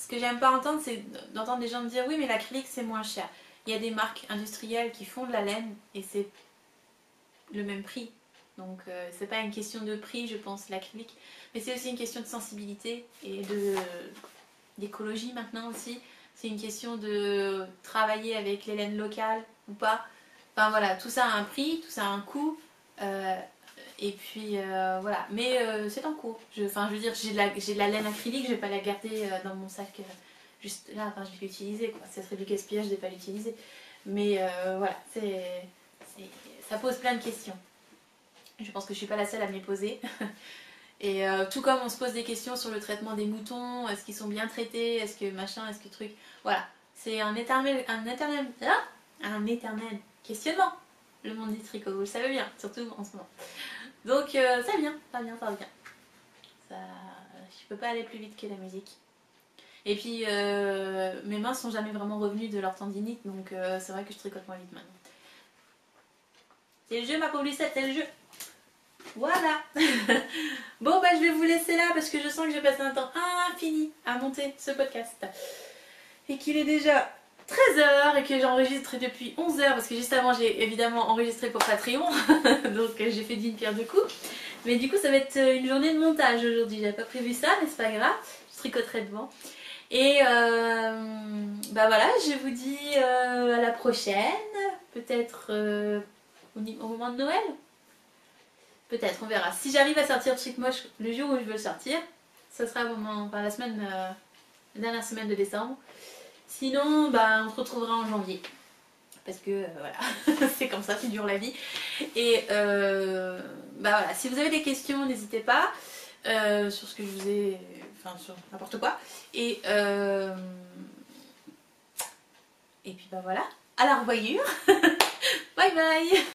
que j'aime pas entendre, c'est d'entendre des gens me dire oui mais l'acrylique c'est moins cher. Il y a des marques industrielles qui font de la laine et c'est le même prix. Donc c'est pas une question de prix je pense l'acrylique, mais c'est aussi une question de sensibilité et d'écologie maintenant aussi. C'est une question de travailler avec les laines locales ou pas. Enfin voilà, tout ça a un prix, tout ça a un coût. Et puis voilà, mais c'est en cours. Enfin je veux dire, j'ai de la laine acrylique, je vais pas la garder dans mon sac juste là, enfin je vais l'utiliser quoi. Ça serait du gaspillage de ne pas l'utiliser. Mais voilà, ça pose plein de questions. Je pense que je suis pas la seule à me les poser. Et tout comme on se pose des questions sur le traitement des moutons, est-ce qu'ils sont bien traités, est-ce que machin, est-ce que truc. Voilà, c'est un éternel questionnement, le monde du tricot, vous le savez bien, surtout en ce moment. Donc ça vient, ça vient, ça revient. Ça, je peux pas aller plus vite que la musique. Et puis mes mains sont jamais vraiment revenues de leur tendinite, donc c'est vrai que je tricote moins vite maintenant. C'est le jeu ma pauvre Lucette, c'est le jeu. Voilà. Bon bah je vais vous laisser là parce que je sens que j'ai passé un temps infini à monter ce podcast. Et qu'il est déjà 13h et que j'enregistre depuis 11h parce que juste avant j'ai évidemment enregistré pour Patreon. Donc j'ai fait d'une pierre deux coups. Mais du coup ça va être une journée de montage aujourd'hui. J'avais pas prévu ça mais c'est pas grave. Je tricoterai devant. Et bah voilà, je vous dis à la prochaine. Peut-être au moment de Noël. Peut-être, on verra. Si j'arrive à sortir Chic Moche le jour où je veux le sortir, ce sera au moment, enfin, la dernière semaine de décembre. Sinon, bah, on se retrouvera en janvier. Parce que voilà, c'est comme ça, c'est dur la vie. Et bah voilà, si vous avez des questions, n'hésitez pas sur ce que je vous ai, enfin sur n'importe quoi. Et puis bah voilà, à la revoyure. Bye bye.